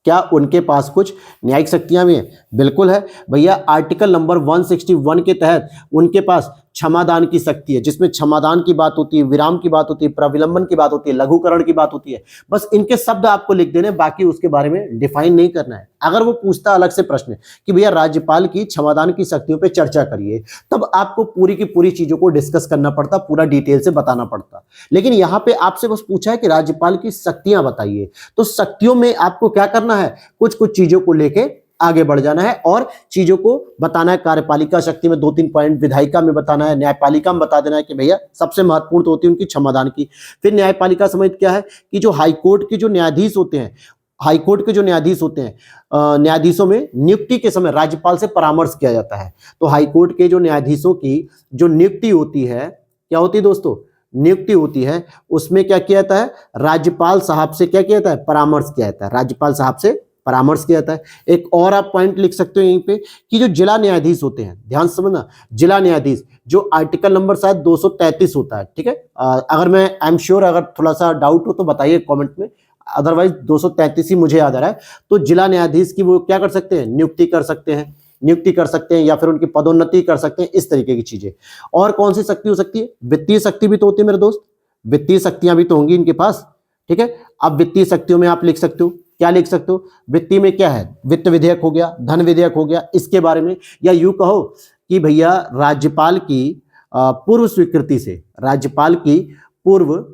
Speaker 1: क्या उनके पास कुछ न्यायिक शक्तियां भी हैं? बिल्कुल है भैया। आर्टिकल नंबर 161 के तहत उनके पास क्षमादान की शक्ति है, जिसमें क्षमादान की बात होती है, विराम की बात होती है, प्रविलंबन की बात होती है, लघुकरण की बात होती है। बस इनके शब्द आपको लिख देने, बाकी उसके बारे में डिफाइन नहीं करना है। अगर वो पूछता अलग से प्रश्न कि भैया राज्यपाल की क्षमादान की शक्तियों पे चर्चा करिए, तब आपको पूरी की पूरी चीजों को डिस्कस करना पड़ता, पूरा डिटेल से बताना पड़ता। लेकिन यहाँ पे आपसे बस पूछा है कि राज्यपाल की शक्तियां बताइए, तो शक्तियों में आपको क्या करना है? कुछ कुछ चीजों को लेके आगे बढ़ जाना है और चीजों को बताना है। कार्यपालिका शक्ति में 2-3 पॉइंट, विधायिका में बताना है, न्यायपालिका में बता देना है कि भैया सबसे महत्वपूर्ण तो होती है उनकी क्षमादान की। फिर न्यायपालिका समेत क्या है कि जो हाईकोर्ट के जो न्यायाधीश होते हैं, हाईकोर्ट के जो न्यायाधीश होते हैं, न्यायाधीशों में नियुक्ति के समय राज्यपाल से परामर्श किया जाता है। तो हाईकोर्ट के जो न्यायाधीशों की जो नियुक्ति होती है, क्या होती है दोस्तों? नियुक्ति होती है, उसमें क्या किया जाता है? राज्यपाल साहब से क्या किया जाता है? परामर्श किया जाता है, राज्यपाल साहब से परामर्श किया जाता है। एक और आप पॉइंट लिख सकते हो यहीं पे कि जो जिला न्यायाधीश होते हैं, ध्यान से समझना, जिला न्यायाधीश जो आर्टिकल नंबर शायद 233 होता है, ठीक है। अगर मैं आई एम श्योर, अगर थोड़ा सा डाउट हो तो बताइए कमेंट में, अदरवाइज 233 ही मुझे याद आ रहा है। तो जिला न्यायाधीश की वो क्या कर सकते हैं? नियुक्ति कर सकते हैं, नियुक्ति कर सकते हैं, या फिर उनकी पदोन्नति कर सकते हैं, इस तरीके की चीजें। और कौन सी शक्ति हो सकती है? वित्तीय शक्ति भी तो होती है मेरे दोस्त, वित्तीय शक्तियां भी तो होंगी इनके पास, ठीक है। अब वित्तीय शक्तियों में आप लिख सकते हो, क्या लिख सकते हो? वित्तीय में क्या है? वित्त विधेयक हो गया, धन विधेयक हो गया, इसके बारे में। या यूं कहो कि भैया राज्यपाल की पूर्व स्वीकृति से, राज्यपाल की पूर्व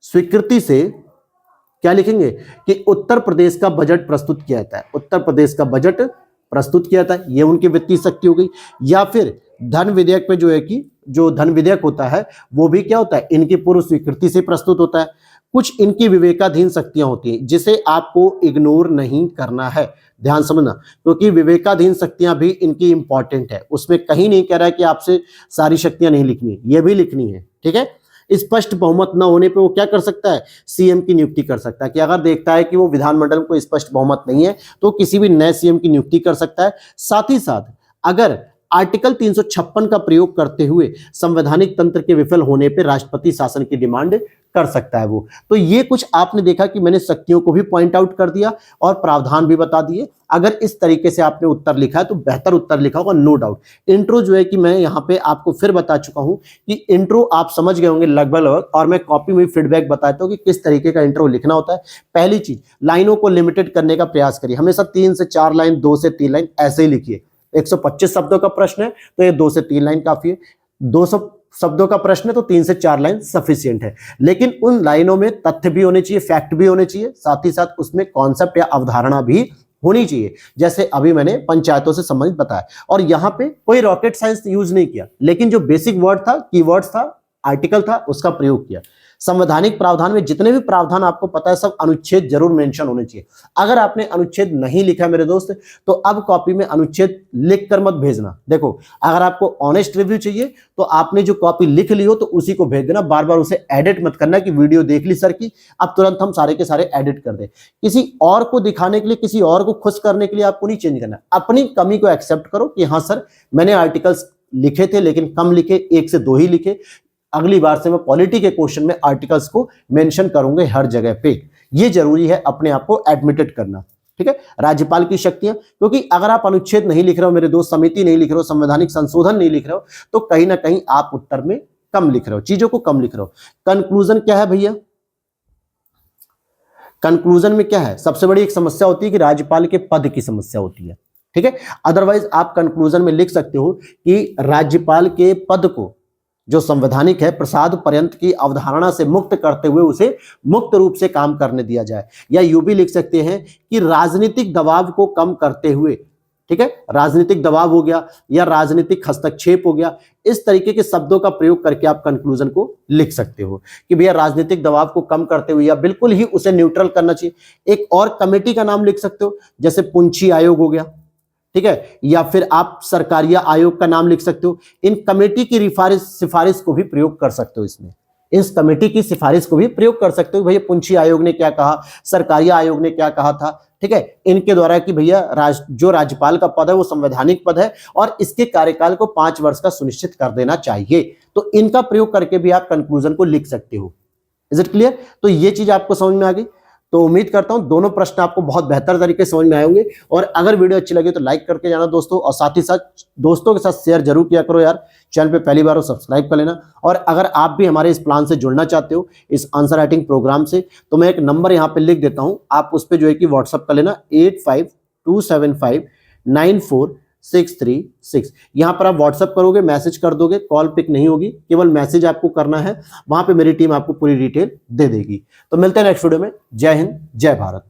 Speaker 1: स्वीकृति से क्या लिखेंगे कि उत्तर प्रदेश का बजट प्रस्तुत किया जाता है, उत्तर प्रदेश का बजट प्रस्तुत किया जाता है, ये उनकी वित्तीय शक्ति हो गई। या फिर धन विधेयक पे जो है कि जो धन विधेयक होता है वो भी क्या होता है? इनकी पूर्व स्वीकृति से प्रस्तुत होता है। कुछ इनकी विवेकाधीन शक्तियां होती हैं जिसे आपको इग्नोर नहीं करना है, ध्यान समझना, क्योंकि विवेकाधीन शक्तियां भी इनकी इंपॉर्टेंट है। उसमें कहीं नहीं कह रहा है कि आपसे सारी शक्तियां नहीं लिखनी है, ये भी लिखनी है, ठीक है। स्पष्ट बहुमत न होने पे वो क्या कर सकता है? सीएम की नियुक्ति कर सकता है, कि अगर देखता है कि वो विधानमंडल में कोई स्पष्ट बहुमत नहीं है तो किसी भी नए सीएम की नियुक्ति कर सकता है। साथ ही साथ अगर आर्टिकल 356 का प्रयोग करते हुए संवैधानिक तंत्र के विफल होने पर राष्ट्रपति शासन की डिमांड कर सकता है वो। तो ये कुछ आपने देखा कि मैंने शक्तियों को भी पॉइंट आउट कर दिया और प्रावधान भी बता दिए। अगर इस तरीके से आपने उत्तर लिखा है तो बेहतर उत्तर लिखा होगा, नो डाउट। इंट्रो जो है कि मैं यहाँ पे आपको फिर बता चुका हूँ कि इंट्रो आप समझ गए होंगे लगभग, और मैं कॉपी में फीडबैक बताता हूँ कि किस तरीके का इंट्रो लिखना होता है। पहली चीज, लाइनों को लिमिटेड करने का प्रयास करिए, हमेशा 3 से 4 लाइन, 2 से 3 लाइन ऐसे ही लिखिए। 125 शब्दों का प्रश्न है तो ये 2 से 3 लाइन काफी है। 200 शब्दों का प्रश्न है तो 3 से 4 लाइन सफिशिएंट है। लेकिन उन लाइनों में तथ्य भी होने चाहिए, फैक्ट भी होने चाहिए, साथ ही साथ उसमें कॉन्सेप्ट या अवधारणा भी होनी चाहिए, जैसे अभी मैंने पंचायतों से संबंधित बताया। और यहां पे कोई रॉकेट साइंस यूज नहीं किया, लेकिन जो बेसिक वर्ड था, कीवर्ड्स था, आर्टिकल था, उसका प्रयोग किया। संवैधानिक प्रावधान में जितने भी प्रावधान आपको पता है सब अनुच्छेद जरूर मेंशन होने चाहिए। अगर आपने अनुच्छेद नहीं लिखा मेरे दोस्त, तो अब कॉपी में अनुच्छेद लिख कर मत भेजना। देखो, अगर आपको ऑनेस्ट रिव्यू चाहिए तो आपने जो कॉपी लिख ली हो तो उसी को भेज देना, बार बार उसे एडिट मत करना कि वीडियो देख ली सर की, अब तुरंत हम सारे के सारे एडिट कर दें। किसी और को दिखाने के लिए, किसी और को खुश करने के लिए आपको नहीं चेंज करना। अपनी कमी को एक्सेप्ट करो कि हाँ सर, मैंने आर्टिकल्स लिखे थे लेकिन कम लिखे, 1 से 2 ही लिखे, अगली बार से मैं पॉलिटी के क्वेश्चन में आर्टिकल्स को मेंशन करूंगे हर जगह पे। ये जरूरी है अपने आप को एडमिटेड करना, ठीक है। राज्यपाल की शक्तियां, क्योंकि अगर आप अनुच्छेद नहीं लिख रहे हो मेरे दोस्त, समिति नहीं लिख रहे हो, संवैधानिक संशोधन नहीं लिख रहे हो, तो कहीं ना कहीं आप उत्तर में कम लिख रहे हो, चीजों को कम लिख रहे हो। कंक्लूजन क्या है भैया? कंक्लूजन में क्या है? सबसे बड़ी एक समस्या होती है कि राज्यपाल के पद की समस्या होती है, ठीक है। अदरवाइज आप कंक्लूजन में लिख सकते हो कि राज्यपाल के पद को, जो संवैधानिक है, प्रसाद पर्यंत की अवधारणा से मुक्त करते हुए उसे मुक्त रूप से काम करने दिया जाए। या यूं भी लिख सकते हैं कि राजनीतिक दबाव को कम करते हुए, ठीक है, राजनीतिक दबाव हो गया या राजनीतिक हस्तक्षेप हो गया, इस तरीके के शब्दों का प्रयोग करके आप कंक्लूजन को लिख सकते हो कि भैया राजनीतिक दबाव को कम करते हुए, या बिल्कुल ही उसे न्यूट्रल करना चाहिए। एक और कमेटी का नाम लिख सकते हो, जैसे पुंछी आयोग हो गया, ठीक है, या फिर आप सरकारिया आयोग का नाम लिख सकते हो। इन कमेटी की सिफारिश को भी प्रयोग कर सकते हो इसमें, इस कमेटी की सिफारिश को भी प्रयोग कर सकते हो। भैया पुंछी आयोग ने क्या कहा, सरकारिया आयोग ने क्या कहा था, ठीक है, इनके द्वारा कि भैया जो राज्यपाल का पद है वो संवैधानिक पद है और इसके कार्यकाल को 5 वर्ष का सुनिश्चित कर देना चाहिए, तो इनका प्रयोग करके भी आप कंक्लूजन को लिख सकते हो। Is it clear? तो ये चीज आपको समझ में आ गई। तो उम्मीद करता हूं दोनों प्रश्न आपको बहुत बेहतर तरीके से समझ में आए होंगे। और अगर वीडियो अच्छी लगे तो लाइक करके जाना दोस्तों, और साथ ही साथ दोस्तों के साथ शेयर जरूर किया करो यार। चैनल पे पहली बार हो सब्सक्राइब कर लेना। और अगर आप भी हमारे इस प्लान से जुड़ना चाहते हो, इस आंसर राइटिंग प्रोग्राम से, तो मैं एक नंबर यहाँ पे लिख देता हूँ, आप उस पर जो है कि व्हाट्सअप कर लेना 8527594636। यहाँ पर आप व्हाट्सअप करोगे, मैसेज कर दोगे, कॉल पिक नहीं होगी, केवल मैसेज आपको करना है, वहां पे मेरी टीम आपको पूरी डिटेल दे देगी। तो मिलते हैं नेक्स्ट वीडियो में। जय हिंद, जय भारत।